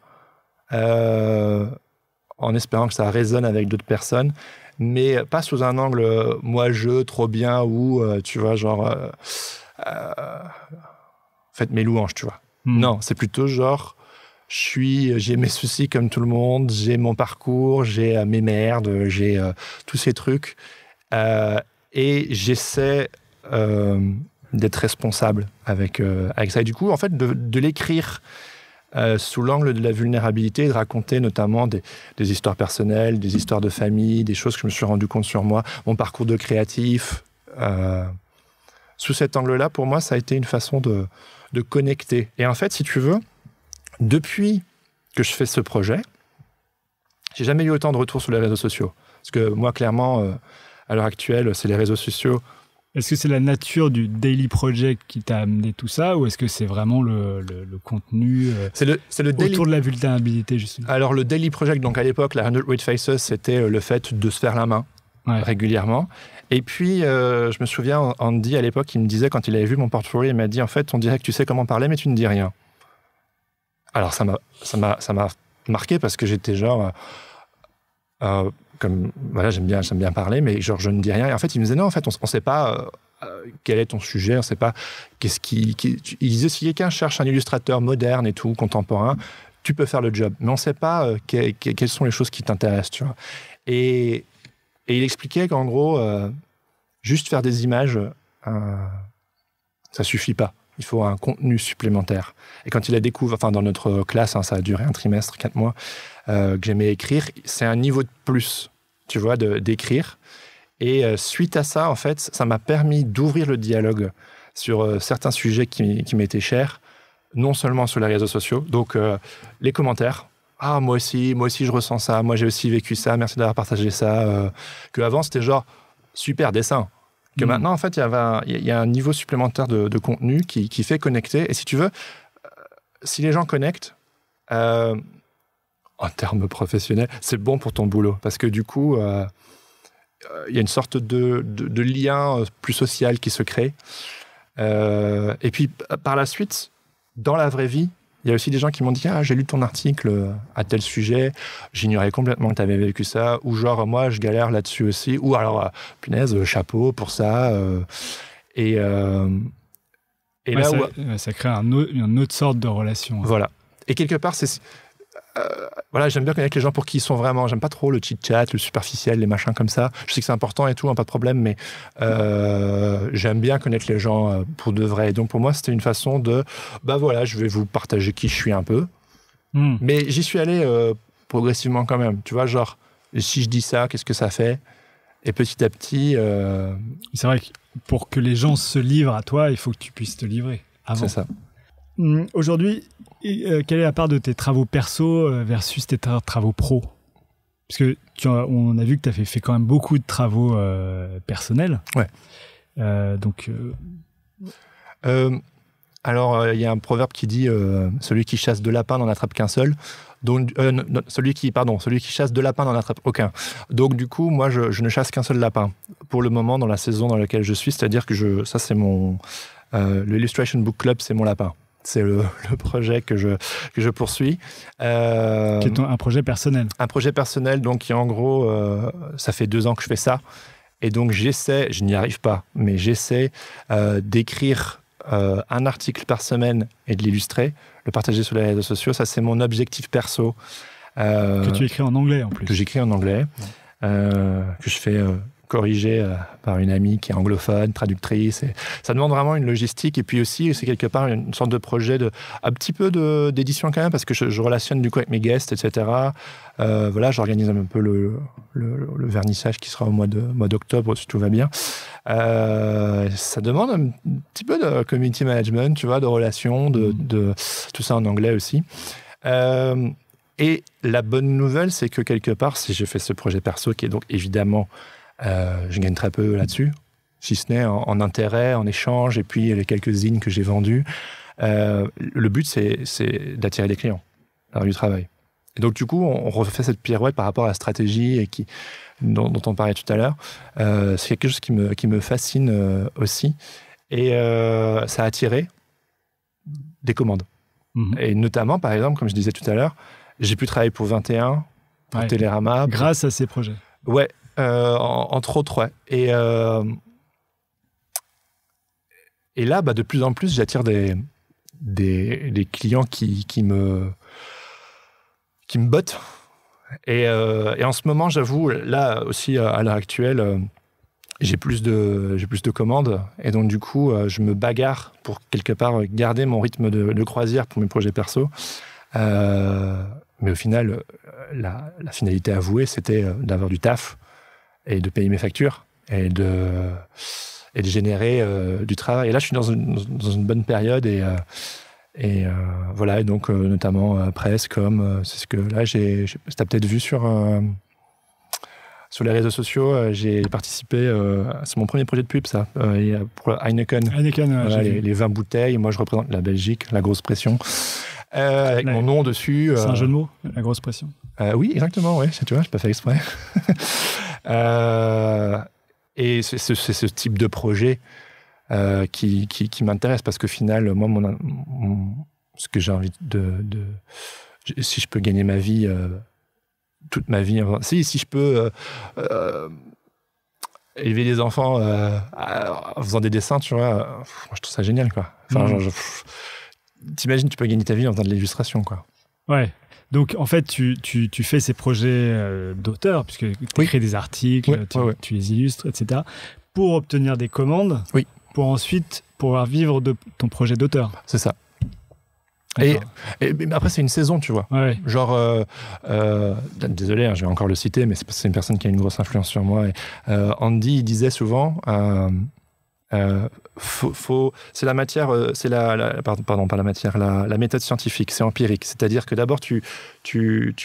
Speaker 4: en espérant que ça résonne avec d'autres personnes, mais pas sous un angle moi je trop bien ou tu vois genre faites mes louanges, tu vois. Non, c'est plutôt genre j'ai mes soucis comme tout le monde, j'ai mon parcours, j'ai mes merdes, j'ai tous ces trucs et j'essaie d'être responsable avec ça. Et du coup, en fait, de l'écrire sous l'angle de la vulnérabilité, de raconter notamment des histoires personnelles, des histoires de famille, des choses que je me suis rendu compte sur moi, mon parcours de créatif. Sous cet angle-là, pour moi, ça a été une façon de connecter. Et en fait, si tu veux, depuis que je fais ce projet, j'ai jamais eu autant de retours sur les réseaux sociaux. Parce que moi, clairement, à l'heure actuelle, c'est les réseaux sociaux.
Speaker 3: Est-ce que c'est la nature du daily project qui t'a amené tout ça, ou est-ce que c'est vraiment le contenu
Speaker 4: c'est le daily...
Speaker 3: autour de la vulnérabilité, justement? Alors,
Speaker 4: le daily project, donc à l'époque, la 100 Weird Faces, c'était le fait de se faire la main régulièrement. Et puis, je me souviens, Andy, à l'époque, il me disait, quand il avait vu mon portfolio, il m'a dit, en fait, on dirait que tu sais comment parler, mais tu ne dis rien. Alors, ça m'a marqué parce que j'étais genre... comme voilà, j'aime bien parler, mais genre je ne dis rien. Et en fait, il me disait non, en fait, on ne sait pas quel est ton sujet, on ne sait pas qu'est-ce qui. Il disait si quelqu'un cherche un illustrateur moderne et tout, contemporain, tu peux faire le job, mais on ne sait pas quelles sont les choses qui t'intéressent, tu vois. Et il expliquait qu'en gros, juste faire des images, ça suffit pas. Il faut un contenu supplémentaire. Et quand il a découvert, enfin dans notre classe, ça a duré un trimestre, 4 mois, que j'aimais écrire, c'est un niveau de plus, tu vois, d'écrire. Et suite à ça, en fait, ça m'a permis d'ouvrir le dialogue sur certains sujets qui m'étaient chers, non seulement sur les réseaux sociaux, donc les commentaires. Ah, moi aussi, je ressens ça, moi j'ai aussi vécu ça, merci d'avoir partagé ça. Qu'avant, c'était genre, super dessin. Que maintenant, en fait, il y a un niveau supplémentaire de contenu qui fait connecter. Et si tu veux, si les gens connectent, en termes professionnels, c'est bon pour ton boulot. Parce que du coup, il y a une sorte de lien plus social qui se crée. Et puis, par la suite, dans la vraie vie, il y a aussi des gens qui m'ont dit « Ah, j'ai lu ton article à tel sujet, j'ignorais complètement que tu avais vécu ça. » Ou genre « Moi, je galère là-dessus aussi. » Ou alors « Punaise, chapeau pour ça. » Et là
Speaker 3: ça crée une autre sorte de relation.
Speaker 4: Voilà. Et quelque part, voilà, j'aime bien connaître les gens pour qui ils sont vraiment. J'aime pas trop le chit-chat, le superficiel, les machins comme ça. Je sais que c'est important et tout, hein, pas de problème, mais j'aime bien connaître les gens pour de vrai. Et donc pour moi, c'était une façon de, voilà, je vais vous partager qui je suis un peu. Mais j'y suis allé progressivement quand même. Tu vois, genre, si je dis ça, qu'est-ce que ça fait? Et petit à petit...
Speaker 3: C'est vrai que pour que les gens se livrent à toi, il faut que tu puisses te livrer avant.
Speaker 4: C'est ça.
Speaker 3: Aujourd'hui, quelle est la part de tes travaux perso versus tes travaux pro? Parce que on a vu que tu as fait quand même beaucoup de travaux personnels.
Speaker 4: Ouais. Alors, il y a un proverbe qui dit celui qui chasse 2 lapins n'en attrape qu'un seul. Donc, celui qui chasse 2 lapins n'en attrape aucun. Donc, du coup, moi, je ne chasse qu'un seul lapin pour le moment dans la saison dans laquelle je suis. C'est-à-dire que ça, c'est mon... le Illustration Book Club, c'est mon lapin. C'est le projet que je poursuis.
Speaker 3: Qui est un projet personnel.
Speaker 4: Un projet personnel, donc qui en gros, ça fait 2 ans que je fais ça. Et donc je n'y arrive pas, mais j'essaie d'écrire un article par semaine et de l'illustrer, le partager sur les réseaux sociaux. Ça, c'est mon objectif perso.
Speaker 3: Que tu écris en anglais en plus.
Speaker 4: Que j'écris en anglais, que je fais... corrigé par une amie qui est anglophone, traductrice. Et ça demande vraiment une logistique. Et puis aussi, c'est quelque part une sorte de projet, un petit peu d'édition quand même, parce que je relationne du coup avec mes guests, etc. Voilà, j'organise un peu le vernissage qui sera au mois d'octobre, si tout va bien. Ça demande un petit peu de community management, tu vois, de relations, de tout ça en anglais aussi. Et la bonne nouvelle, c'est que quelque part, si je fais ce projet perso, qui est donc évidemment... je gagne très peu là-dessus, si ce n'est en intérêt, en échange, et puis les quelques zines que j'ai vendus. Le but, c'est d'attirer des clients lors du travail. Et donc, du coup, on refait cette pirouette par rapport à la stratégie dont on parlait tout à l'heure. C'est quelque chose qui me fascine aussi. Et ça a attiré des commandes. Et notamment, par exemple, comme je disais tout à l'heure, J'ai pu travailler pour 21, pour Télérama.
Speaker 3: Grâce à ces projets.
Speaker 4: Ouais, entre autres, ouais. Et là, de plus en plus, j'attire des clients qui me bottent. Et en ce moment, j'avoue, là aussi, à l'heure actuelle, j'ai plus de commandes. Et donc, du coup, je me bagarre pour, quelque part, garder mon rythme de croisière pour mes projets perso. Mais au final, la finalité avouée, c'était d'avoir du taf et de payer mes factures et de générer du travail. Et là, je suis dans une bonne période et voilà. Et donc, notamment presse, c'est ce que là, t'as peut-être vu sur les réseaux sociaux. J'ai participé, c'est mon premier projet de pub, ça, pour Heineken.
Speaker 3: Heineken,
Speaker 4: voilà, les 20 bouteilles. Moi, je représente la Belgique, la grosse pression. Avec mon nom dessus.
Speaker 3: C'est un jeu de mots, la grosse pression.
Speaker 4: Oui, exactement, ouais, tu vois, je n'ai pas fait exprès. Et c'est ce type de projet qui m'intéresse parce qu'au final, moi, ce que j'ai envie si je peux gagner ma vie, toute ma vie, si je peux élever des enfants en faisant des dessins, tu vois, moi, je trouve ça génial, quoi. Enfin, t'imagines, tu peux gagner ta vie en faisant de l'illustration, quoi.
Speaker 3: Ouais. Donc, en fait, tu fais ces projets d'auteur, puisque tu crées des articles, tu les illustres, etc., pour obtenir des commandes, pour ensuite pouvoir vivre de ton projet d'auteur.
Speaker 4: C'est ça. Et après, c'est une saison, tu vois.
Speaker 3: Ouais.
Speaker 4: Genre, désolé, je vais encore le citer, mais c'est une personne qui a une grosse influence sur moi. Et, Andy, il disait souvent... c'est la matière, pardon, pas la matière, la méthode scientifique, c'est empirique. C'est-à-dire que d'abord, tu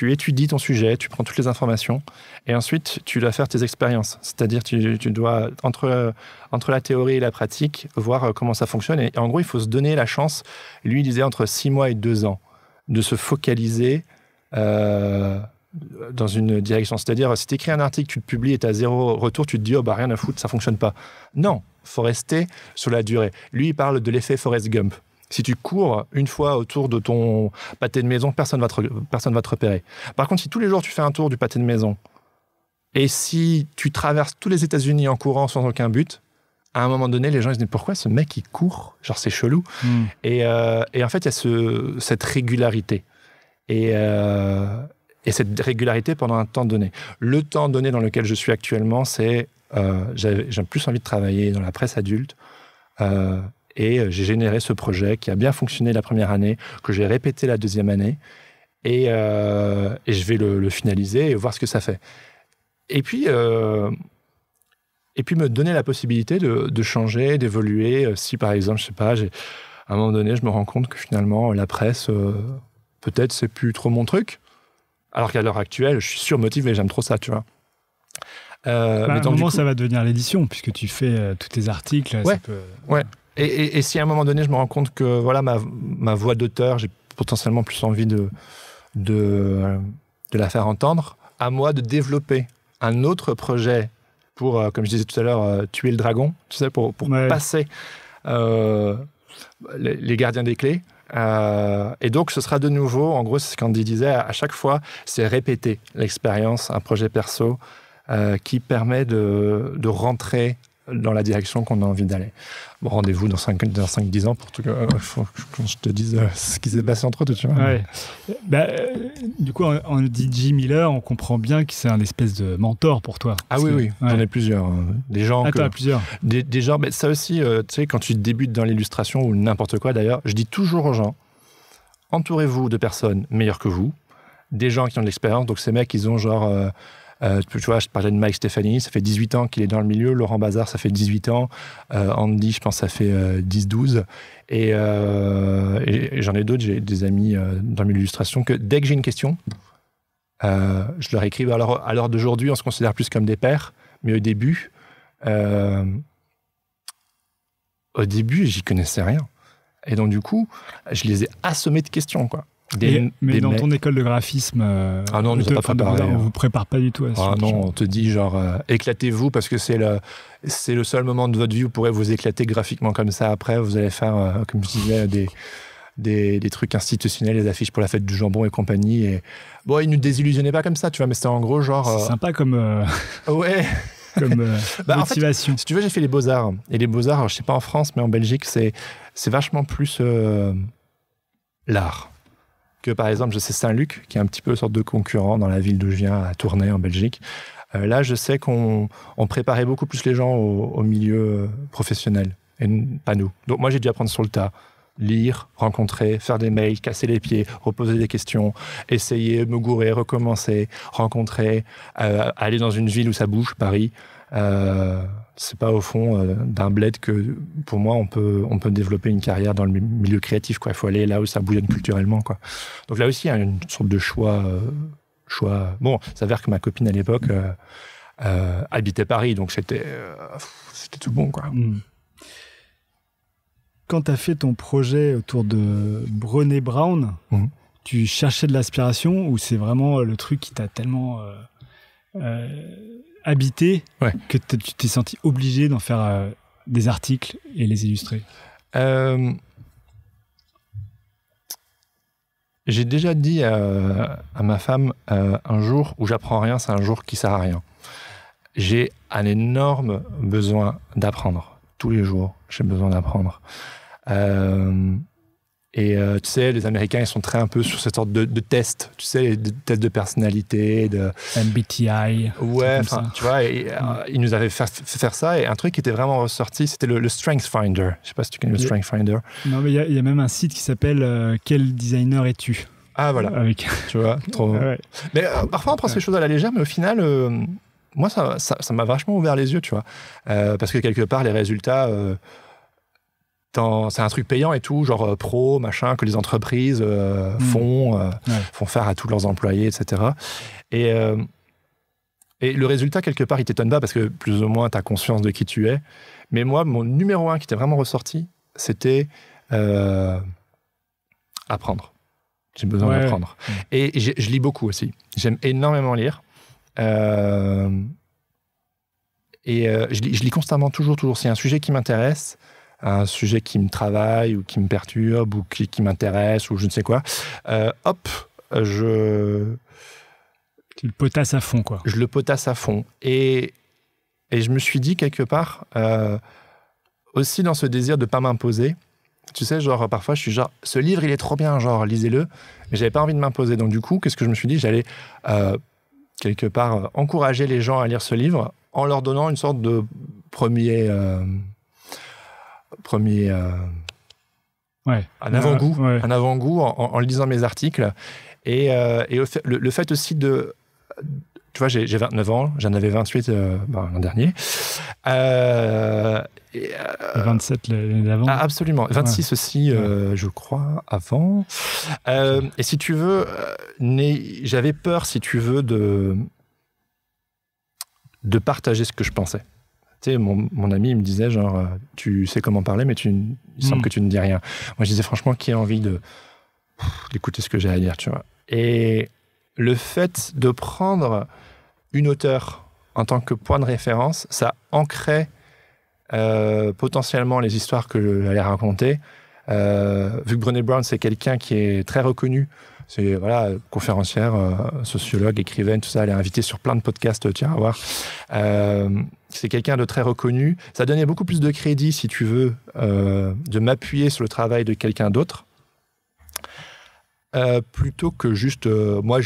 Speaker 4: étudies ton sujet, tu prends toutes les informations, et ensuite, tu dois faire tes expériences. C'est-à-dire, tu dois, entre la théorie et la pratique, voir comment ça fonctionne. Et en gros, il faut se donner la chance, lui, il disait entre 6 mois et 2 ans, de se focaliser dans une direction. C'est-à-dire, si tu écris un article, tu le publies et tu as 0 retour, tu te dis, rien à foutre, ça fonctionne pas. Non, faut rester sur la durée. Lui, il parle de l'effet Forrest Gump. Si tu cours une fois autour de ton pâté de maison, personne va te repérer. Par contre, si tous les jours tu fais un tour du pâté de maison, et si tu traverses tous les États-Unis en courant sans aucun but, à un moment donné, les gens se disent pourquoi ce mec il court, genre c'est chelou. Et en fait, il y a cette régularité. Et cette régularité pendant un temps donné. Le temps donné dans lequel je suis actuellement, c'est j'ai plus envie de travailler dans la presse adulte et j'ai généré ce projet qui a bien fonctionné la première année, que j'ai répété la deuxième année et je vais le finaliser et voir ce que ça fait. Et puis me donner la possibilité de changer, d'évoluer. Si par exemple, je sais pas, à un moment donné, je me rends compte que finalement la presse, peut-être c'est plus trop mon truc. Alors qu'à l'heure actuelle, je suis surmotivé, j'aime trop ça, tu vois.
Speaker 3: Mais à un moment, ça va devenir l'édition, puisque tu fais tous tes articles.
Speaker 4: Ouais, ouais. Et si à un moment donné, je me rends compte que voilà, ma voix d'auteur, j'ai potentiellement plus envie de la faire entendre, à moi de développer un autre projet pour, comme je disais tout à l'heure, tuer le dragon, tu sais, pour passer les gardiens des clés. Et donc, ce sera de nouveau, en gros, c'est ce qu'Andy disait, à chaque fois, c'est répéter l'expérience, un projet perso qui permet de rentrer dans la direction qu'on a envie d'aller. Bon, rendez-vous dans 5-10 ans pour que je te dise ce qui s'est passé entre eux, tu vois.
Speaker 3: Ouais. Du coup, on dit Jim Miller, on comprend bien que c'est un espèce de mentor pour toi.
Speaker 4: Ah oui, j'en ai plusieurs. Des gens
Speaker 3: t'en as plusieurs.
Speaker 4: Des gens, mais ça aussi, tu sais, quand tu débutes dans l'illustration ou n'importe quoi d'ailleurs, je dis toujours aux gens, entourez-vous de personnes meilleures que vous, des gens qui ont de l'expérience. Donc ces mecs, ils ont genre... tu vois, je parlais de Mike Stefani, ça fait 18 ans qu'il est dans le milieu. Laurent Bazar, ça fait 18 ans. Andy, je pense, ça fait 10-12. Et j'en ai d'autres, j'ai des amis dans le milieu de l'illustration que dès que j'ai une question, je leur écris. Alors, à l'heure d'aujourd'hui, on se considère plus comme des pairs, mais au début, j'y connaissais rien. Et donc, du coup, je les ai assommés de questions, quoi.
Speaker 3: Mais dans ton école de graphisme,
Speaker 4: on ne nous a pas préparé.
Speaker 3: On ne vous prépare pas du tout à ça.
Speaker 4: Non, on te dit genre éclatez-vous parce que c'est le seul moment de votre vie où vous pourrez vous éclater graphiquement comme ça. Après, vous allez faire, comme je disais, des trucs institutionnels, des affiches pour la fête du jambon et compagnie. Et bon, ils nous désillusionnaient pas comme ça, tu vois, mais c'était en gros genre.
Speaker 3: C'est sympa comme.
Speaker 4: Ouais.
Speaker 3: Comme motivation.
Speaker 4: En fait, si tu veux, j'ai fait les Beaux-Arts. Et les Beaux-Arts, alors, je sais pas en France, mais en Belgique, c'est vachement plus l'art. Que par exemple, je sais Saint-Luc, qui est un petit peu une sorte de concurrent dans la ville d'où je viens, à Tournai, en Belgique. Là, je sais qu'on préparait beaucoup plus les gens au milieu professionnel, et pas nous. Donc moi, j'ai dû apprendre sur le tas. Lire, rencontrer, faire des mails, casser les pieds, reposer des questions, essayer, me gourer, recommencer, rencontrer, aller dans une ville où ça bouge, Paris. C'est pas au fond d'un bled que, pour moi, on peut développer une carrière dans le milieu créatif, quoi. Il faut aller là où ça bouillonne culturellement, quoi. Donc là aussi, il y a une sorte de choix. Bon, ça s'avère que ma copine à l'époque habitait Paris, donc c'était tout bon, quoi.
Speaker 3: Quand tu as fait ton projet autour de Brené Brown, tu cherchais de l'aspiration ou c'est vraiment le truc qui t'a tellement habité que tu t'es senti obligé d'en faire des articles et les illustrer?
Speaker 4: J'ai déjà dit à ma femme un jour où j'apprends rien, c'est un jour qui sert à rien. J'ai un énorme besoin d'apprendre. Tous les jours, j'ai besoin d'apprendre. Tu sais, les Américains, ils sont très un peu sur cette sorte de tests, tu sais, des tests de personnalité, de
Speaker 3: MBTI.
Speaker 4: Ouais, tu vois, ils nous avaient fait faire ça, et un truc qui était vraiment ressorti, c'était le Strength Finder. Je sais pas si tu connais le Strength Finder.
Speaker 3: Non, mais il y a même un site qui s'appelle Quel designer es-tu?
Speaker 4: Ah, voilà.
Speaker 3: Avec...
Speaker 4: Tu vois, trop. Ouais. Mais parfois, on prend ces choses à la légère, mais au final, moi, ça m'a vachement ouvert les yeux, tu vois. Parce que quelque part, les résultats... c'est un truc payant et tout, genre pro, machin, que les entreprises font faire à tous leurs employés, etc. Et le résultat, quelque part, il t'étonne pas parce que plus ou moins, tu as conscience de qui tu es. Mais moi, mon numéro 1 qui était vraiment ressorti, c'était apprendre. J'ai besoin d'apprendre. Et je lis beaucoup aussi. J'aime énormément lire. Je lis constamment, toujours. S'il y a un sujet qui m'intéresse, un sujet qui me travaille ou qui me perturbe ou qui m'intéresse ou je ne sais quoi,
Speaker 3: tu le potasses à fond, quoi.
Speaker 4: Je le potasse à fond. Et je me suis dit quelque part, aussi dans ce désir de ne pas m'imposer, tu sais, genre parfois je suis genre, ce livre il est trop bien, genre lisez-le, mais j'avais pas envie de m'imposer. Donc du coup, qu'est-ce que je me suis dit? J'allais quelque part encourager les gens à lire ce livre en leur donnant une sorte de premier un avant-goût en lisant mes articles et le fait aussi de, tu vois, j'ai 29 ans, j'en avais 28 l'an dernier,
Speaker 3: 27 l'année d'avant.
Speaker 4: Absolument, 26 aussi, je crois, avant. Et si tu veux, j'avais peur, si tu veux, de partager ce que je pensais. Tu sais, mon ami, il me disait, genre, tu sais comment parler, mais il semble que tu ne dis rien. Moi, je disais, franchement, qui a envie d'écouter ce que j'ai à dire, tu vois. Et le fait de prendre une auteure en tant que point de référence, ça ancrait potentiellement les histoires que j'allais raconter. Vu que Brené Brown, c'est quelqu'un qui est très reconnu, c'est conférencière, sociologue, écrivaine, tout ça, elle est invitée sur plein de podcasts, tiens, à voir. C'est quelqu'un de très reconnu. Ça donnait beaucoup plus de crédit, si tu veux, de m'appuyer sur le travail de quelqu'un d'autre, plutôt que juste moi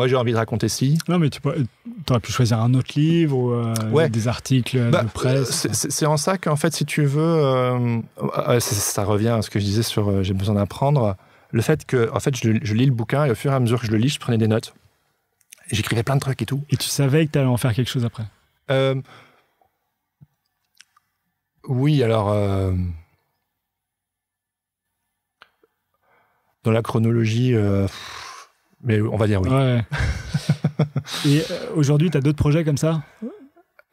Speaker 4: j'ai envie de raconter ci. Non,
Speaker 3: mais tu aurais pu choisir un autre livre ou des articles de presse.
Speaker 4: C'est en ça qu'en fait, si tu veux, ça revient à ce que je disais sur j'ai besoin d'apprendre. Le fait que, en fait, je lis le bouquin et au fur et à mesure que je le lis, je prenais des notes. Et j'écrivais plein de trucs et tout.
Speaker 3: Et tu savais que tu allais en faire quelque chose après?
Speaker 4: Oui, alors... dans la chronologie... mais on va dire oui.
Speaker 3: Ouais. Et aujourd'hui, tu as d'autres projets comme ça?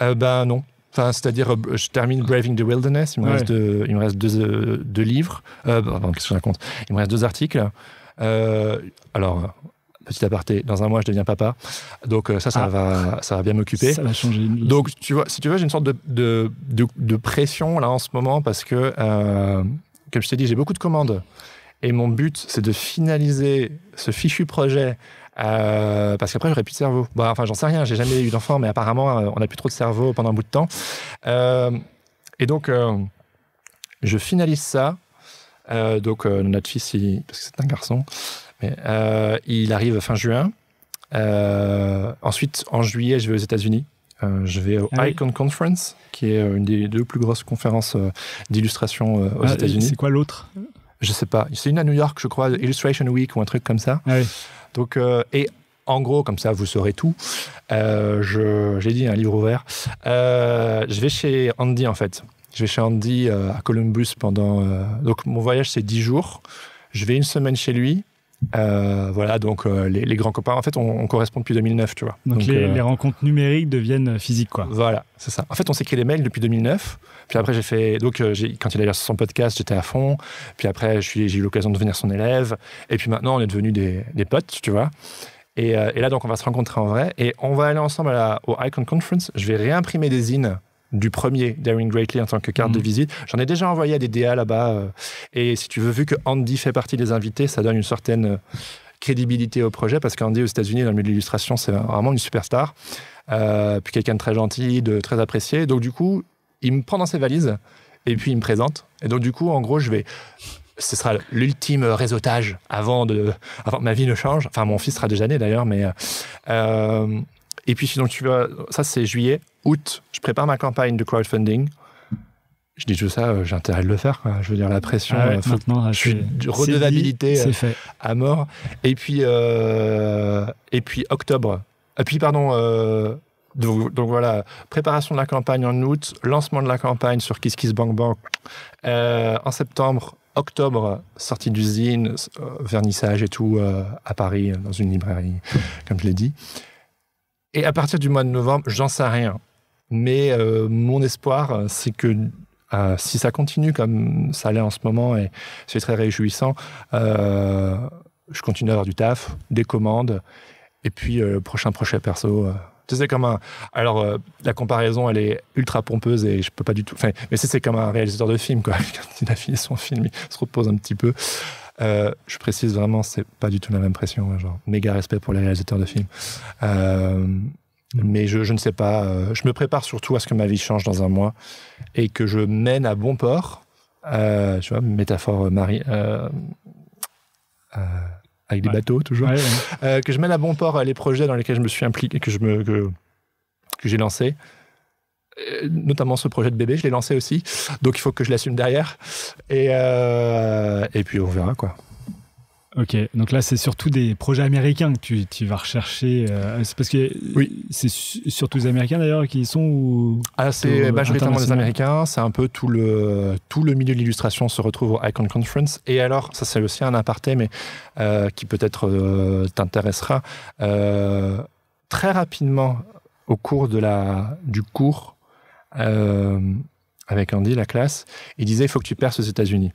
Speaker 4: Non. Enfin, c'est-à-dire, je termine Braving the Wilderness, il me reste deux livres. Qu'est-ce que je raconte? Il me reste 2 articles. Alors, petit aparté, dans un mois, je deviens papa. Donc ça va bien m'occuper.
Speaker 3: Ça va changer.
Speaker 4: Donc, tu vois, si tu veux, j'ai une sorte de pression là en ce moment parce que, comme je t'ai dit, j'ai beaucoup de commandes. Et mon but, c'est de finaliser ce fichu projet parce qu'après, j'aurais plus de cerveau. Bon, enfin, j'en sais rien, j'ai jamais eu d'enfant, mais apparemment, on n'a plus trop de cerveau pendant un bout de temps. Et donc, je finalise ça. Donc, notre fils, parce que c'est un garçon, mais, il arrive fin juin. Ensuite, en juillet, je vais aux États-Unis. Je vais au Icon Conference, qui est une des 2 plus grosses conférences d'illustration aux États-Unis.
Speaker 3: C'est quoi l'autre ?
Speaker 4: Je sais pas. C'est une à New York, je crois, Illustration Week ou un truc comme ça.
Speaker 3: Ah oui.
Speaker 4: Donc, et en gros, comme ça, vous saurez tout. J'ai dit un livre ouvert. Je vais chez Andy, en fait. Je vais chez Andy à Columbus pendant... donc, mon voyage, c'est 10 jours. Je vais une semaine chez lui. Voilà, donc les grands copains, en fait, on correspond depuis 2009, tu vois.
Speaker 3: Donc les rencontres numériques deviennent physiques, quoi.
Speaker 4: Voilà, c'est ça. En fait, on s'écrit les mails depuis 2009. Puis après, j'ai fait... Donc, quand il a lancé son podcast, j'étais à fond. Puis après, j'ai eu l'occasion de devenir son élève. Et puis maintenant, on est devenus des potes, tu vois. Et là, donc, on va se rencontrer en vrai. Et on va aller ensemble au Icon Conference. Je vais réimprimer des zines du premier Daring Greatly en tant que carte de visite. J'en ai déjà envoyé à des DA là-bas. Et si tu veux, vu que Andy fait partie des invités, ça donne une certaine crédibilité au projet, parce qu'Andy aux États-Unis, dans le milieu de l'illustration, c'est vraiment une superstar. Puis quelqu'un de très gentil, de très apprécié. Donc du coup, il me prend dans ses valises et puis il me présente. Et donc du coup, en gros, ce sera l'ultime réseautage avant que ma vie ne change. Enfin, mon fils sera déjà né d'ailleurs, mais... Et puis, donc, tu vois, ça, c'est juillet. Août, je prépare ma campagne de crowdfunding. Je dis tout ça, j'ai intérêt de le faire, quoi. Je veux dire, la pression,
Speaker 3: maintenant,
Speaker 4: je suis redevabilité
Speaker 3: c'est fait.
Speaker 4: À mort. Et puis octobre. Et puis, pardon... Donc voilà, préparation de la campagne en août, lancement de la campagne sur Kiss Kiss Bang Bang en septembre, octobre, sortie d'usine, vernissage et tout à Paris, dans une librairie, comme je l'ai dit. Et à partir du mois de novembre, j'en sais rien. Mais mon espoir, c'est que si ça continue comme ça l'est en ce moment, et c'est très réjouissant, je continue à avoir du taf, des commandes, et puis le prochain projet perso... C'est comme Alors, la comparaison, elle est ultra pompeuse et je peux pas du tout... mais c'est comme un réalisateur de film, quoi. Quand il a fini son film, il se repose un petit peu. Je précise vraiment, c'est pas du tout la même pression. Genre, méga respect pour les réalisateurs de films. Mais je ne sais pas. Je me prépare surtout à ce que ma vie change dans un mois et que je mène à bon port. Tu vois, métaphore avec des bateaux, toujours. Que je mène à bon port les projets dans lesquels je me suis impliqué, que j'ai lancé. Notamment ce projet de bébé, je l'ai lancé aussi. Donc, il faut que je l'assume derrière. Et puis, on verra, quoi.
Speaker 3: Ok, donc là, c'est surtout des projets américains que tu vas rechercher. C'est parce que c'est surtout les Américains, d'ailleurs, qui y sont ou...
Speaker 4: C'est majoritairement des Américains. C'est un peu tout le milieu de l'illustration se retrouve au Icon Conference. Et alors, ça, c'est aussi un aparté, mais qui peut-être t'intéressera. Très rapidement, au cours du cours, avec Andy, la classe, il disait, il faut que tu perces aux États-Unis.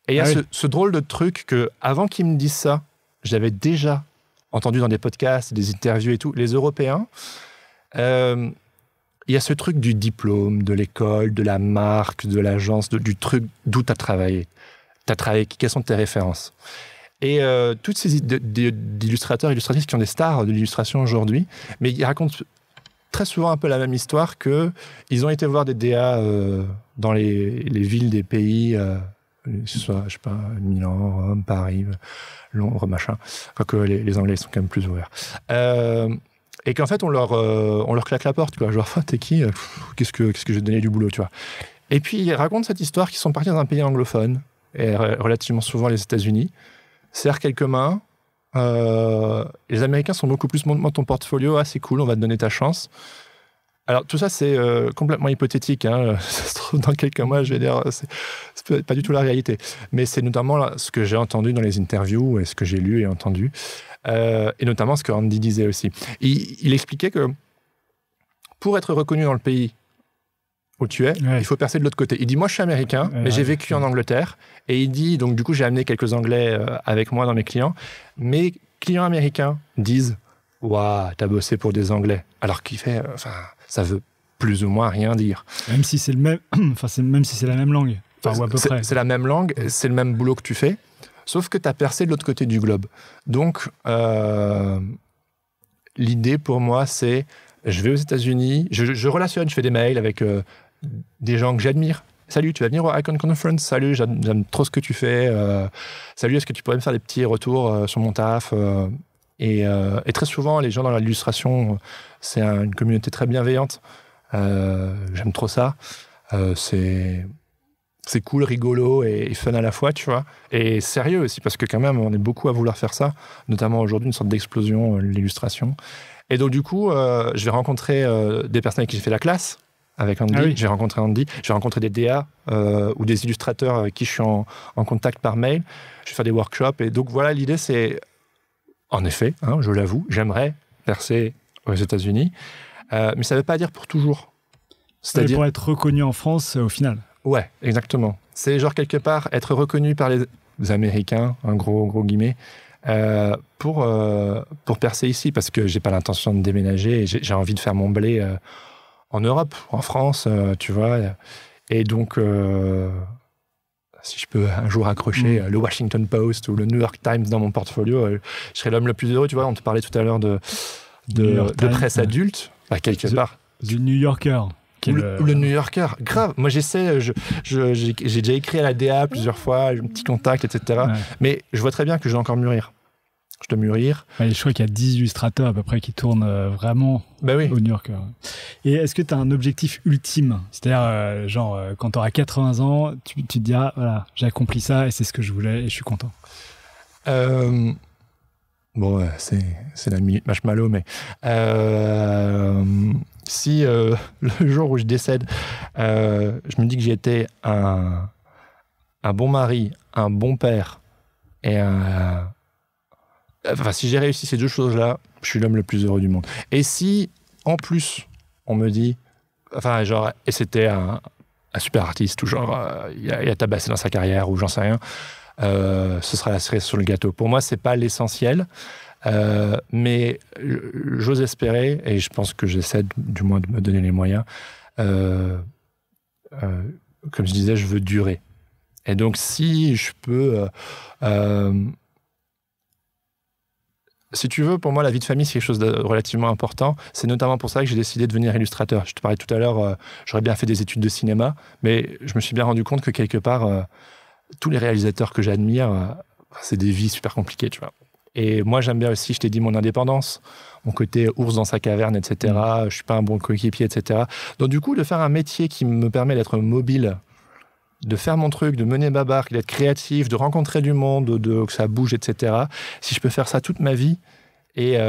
Speaker 4: Et il y a ce drôle de truc que, avant qu'ils me disent ça, j'avais déjà entendu dans des podcasts, des interviews et tout. Les Européens, il y a ce truc du diplôme, de l'école, de la marque, de l'agence, du truc d'où tu as travaillé. Quelles sont tes références? Et toutes ces d'illustrateurs, illustratrices qui ont des stars de l'illustration aujourd'hui, mais ils racontent très souvent un peu la même histoire qu'ils ont été voir des DA dans les villes des pays... que ce soit, je sais pas, Milan, Rome, Paris, Londres, machin. Quoique les Anglais sont quand même plus ouverts. Et qu'en fait, on leur claque la porte, quoi. Genre, t'es qui? Qu'est-ce que je vais te donner du boulot, tu vois. Et puis, ils racontent cette histoire qu'ils sont partis dans un pays anglophone, et relativement souvent les États-Unis, serrent quelques mains. Les Américains sont beaucoup plus montre-moi ton portfolio, c'est cool, on va te donner ta chance. Alors, tout ça, c'est complètement hypothétique. Hein. Ça se trouve, dans quelques mois, je vais dire, c'est pas du tout la réalité. Mais c'est notamment ce que j'ai entendu dans les interviews et ce que j'ai lu et entendu. Et notamment ce que Andy disait aussi. Il expliquait que pour être reconnu dans le pays où tu es, il faut percer de l'autre côté. Il dit, moi, je suis américain, mais j'ai vécu en Angleterre. Et il dit, donc, du coup, j'ai amené quelques Anglais avec moi dans mes clients. Mes clients américains disent, waouh, t'as bossé pour des Anglais. Alors qu'il fait... ça veut plus ou moins rien dire.
Speaker 3: Même si c'est même si c'est la même langue. Ou à peu près.
Speaker 4: C'est la même langue, c'est le même boulot que tu fais. Sauf que tu as percé de l'autre côté du globe. Donc, l'idée pour moi, c'est je vais aux États-Unis, je relationne, je fais des mails avec des gens que j'admire. Salut, tu vas venir au Icon Conference? Salut, j'aime trop ce que tu fais. Salut, est-ce que tu pourrais me faire des petits retours sur mon taf? Et très souvent, les gens dans l'illustration, c'est une communauté très bienveillante. J'aime trop ça. C'est cool, rigolo et fun à la fois, tu vois. Et sérieux aussi, parce que quand même, on est beaucoup à vouloir faire ça, notamment aujourd'hui, une sorte d'explosion, l'illustration. Et donc, du coup, je vais rencontrer des personnes avec qui j'ai fait la classe, avec Andy. Ah oui. J'ai rencontré Andy. J'ai rencontré des DA ou des illustrateurs avec qui je suis en contact par mail. Je vais faire des workshops. Et donc, voilà, l'idée, c'est, en effet, je l'avoue, j'aimerais percer aux États-Unis. Mais ça ne veut pas dire pour toujours.
Speaker 3: C'est-à-dire pour être reconnu en France, au final.
Speaker 4: Ouais, exactement. C'est genre quelque part être reconnu par les Américains, un gros guillemets, pour percer ici, parce que j'ai pas l'intention de déménager et j'ai envie de faire mon blé en Europe, en France, tu vois. Et donc, si je peux un jour accrocher le Washington Post ou le New York Times dans mon portfolio, je serais l'homme le plus heureux, tu vois. On te parlait tout à l'heure de presse adulte, quelque part.
Speaker 3: Du New Yorker.
Speaker 4: Le New Yorker, grave. Moi, j'essaie, j'ai déjà écrit à la DA plusieurs fois, j'ai un petit contact, etc. Ouais. Mais je vois très bien que je dois encore mûrir. Je dois mûrir.
Speaker 3: Ouais, je crois qu'il y a 10 illustrateurs à peu près qui tournent vraiment au New Yorker. Et est-ce que tu as un objectif ultime? C'est-à-dire, quand tu auras 80 ans, tu te diras, voilà, j'ai accompli ça et c'est ce que je voulais et je suis content.
Speaker 4: Bon, c'est la minute marshmallow, mais si le jour où je décède, je me dis que j'ai été un bon mari, un bon père et si j'ai réussi ces deux choses-là, je suis l'homme le plus heureux du monde. Et si, en plus, on me dit, et c'était un super artiste, ou il a tabassé dans sa carrière, ou j'en sais rien, ce sera la cerise sur le gâteau. Pour moi, c'est pas l'essentiel, mais j'ose espérer, et je pense que j'essaie du moins de me donner les moyens. Comme je disais, je veux durer. Et donc, si je peux... si tu veux, pour moi, la vie de famille, c'est quelque chose de relativement important. C'est notamment pour ça que j'ai décidé de devenir illustrateur. Je te parlais tout à l'heure, j'aurais bien fait des études de cinéma, mais je me suis bien rendu compte que quelque part, tous les réalisateurs que j'admire, c'est des vies super compliquées, tu vois. Et moi, j'aime bien aussi, je t'ai dit, mon indépendance, mon côté ours dans sa caverne, etc. Je suis pas un bon coéquipier, etc. Donc du coup, de faire un métier qui me permet d'être mobile, de faire mon truc, de mener ma barque, d'être créatif, de rencontrer du monde, que ça bouge, etc. Si je peux faire ça toute ma vie et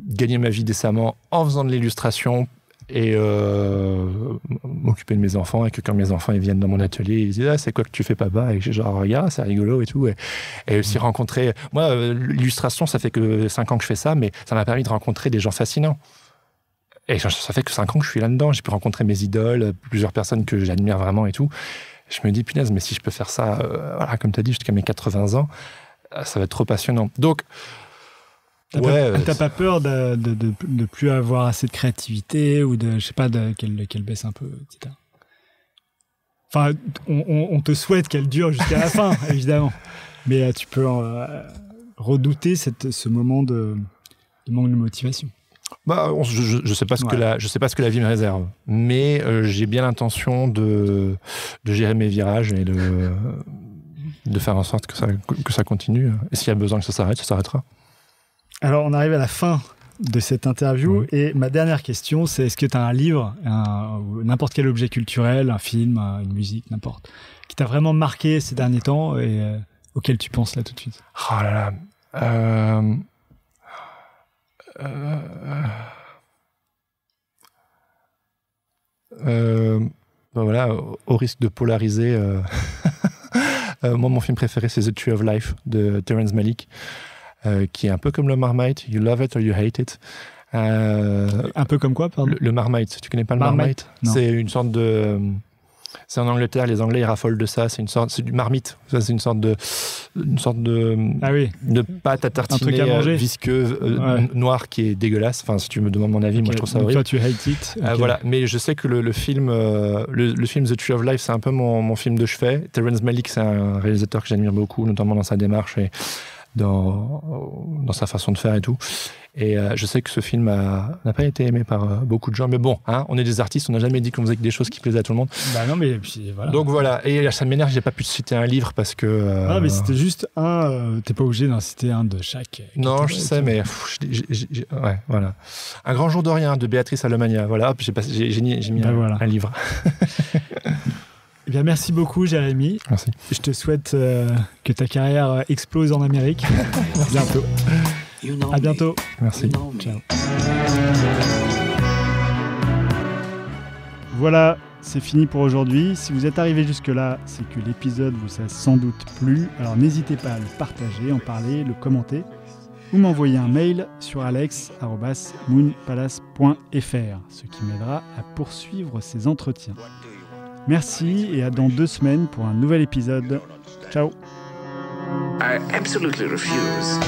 Speaker 4: gagner ma vie décemment en faisant de l'illustration et m'occuper de mes enfants, et que quand mes enfants ils viennent dans mon atelier, ils disent c'est quoi que tu fais papa, et je regarde, c'est rigolo et tout, et aussi rencontrer, moi l'illustration ça fait que 5 ans que je fais ça, mais ça m'a permis de rencontrer des gens fascinants. Et ça fait que 5 ans que je suis là-dedans. J'ai pu rencontrer mes idoles, plusieurs personnes que j'admire vraiment et tout. Je me dis, punaise, mais si je peux faire ça, comme tu as dit, jusqu'à mes 80 ans, ça va être trop passionnant. Donc,
Speaker 3: t'as pas peur de plus avoir assez de créativité ou qu'elle baisse un peu, etc. Enfin, on te souhaite qu'elle dure jusqu'à la fin, évidemment. Mais tu peux redouter ce moment de manque de motivation.
Speaker 4: Je sais pas ce que la vie me réserve, mais j'ai bien l'intention de gérer mes virages et de faire en sorte que ça continue. Et s'il y a besoin que ça s'arrête, ça s'arrêtera.
Speaker 3: Alors, on arrive à la fin de cette interview et ma dernière question, c'est est-ce que tu as un livre, n'importe quel objet culturel, un film, une musique, n'importe, qui t'a vraiment marqué ces derniers temps et auquel tu penses là tout de suite?
Speaker 4: Oh là là. Voilà, au risque de polariser, moi mon film préféré c'est The Tree of Life de Terrence Malick, qui est un peu comme le Marmite, you love it or you hate it.
Speaker 3: Un peu comme quoi, pardon?
Speaker 4: Le Marmite, tu connais pas le Marmite? C'est une sorte de... C'est en Angleterre, les Anglais ils raffolent de ça, c'est du marmite, ça c'est une sorte de une sorte de pâte à tartiner visqueux, noir qui est dégueulasse. Enfin, si tu me demandes mon avis, moi je trouve ça horrible.
Speaker 3: Toi, tu hate it. Okay.
Speaker 4: Voilà. Mais je sais que le film The Tree of Life, c'est un peu mon film de chevet. Terrence Malick, c'est un réalisateur que j'admire beaucoup, notamment dans sa démarche et dans sa façon de faire et tout. Et je sais que ce film n'a pas été aimé par beaucoup de gens. Mais bon, on est des artistes, on n'a jamais dit qu'on faisait que des choses qui plaisaient à tout le monde.
Speaker 3: Bah non, mais puis voilà.
Speaker 4: Donc voilà. Et ça m'énerve, j'ai pas pu citer un livre parce que...
Speaker 3: Ah, mais c'était juste t'es pas obligé d'en citer un de chaque.
Speaker 4: Non, je sais, mais... ouais, voilà. Un grand jour de rien, de Béatrice Allemagna. Voilà, puis j'ai mis un livre.
Speaker 3: Eh bien, merci beaucoup, Jérémy.
Speaker 4: Merci.
Speaker 3: Je te souhaite que ta carrière explose en Amérique. Bientôt. À bientôt.
Speaker 4: Merci.
Speaker 3: Ciao. Voilà, c'est fini pour aujourd'hui. Si vous êtes arrivé jusque-là, c'est que l'épisode vous a sans doute plu. Alors n'hésitez pas à le partager, en parler, le commenter ou m'envoyer un mail sur alex@moonpalace.fr, ce qui m'aidera à poursuivre ces entretiens. Merci et à dans 2 semaines pour un nouvel épisode. Ciao.
Speaker 5: I absolutely refuse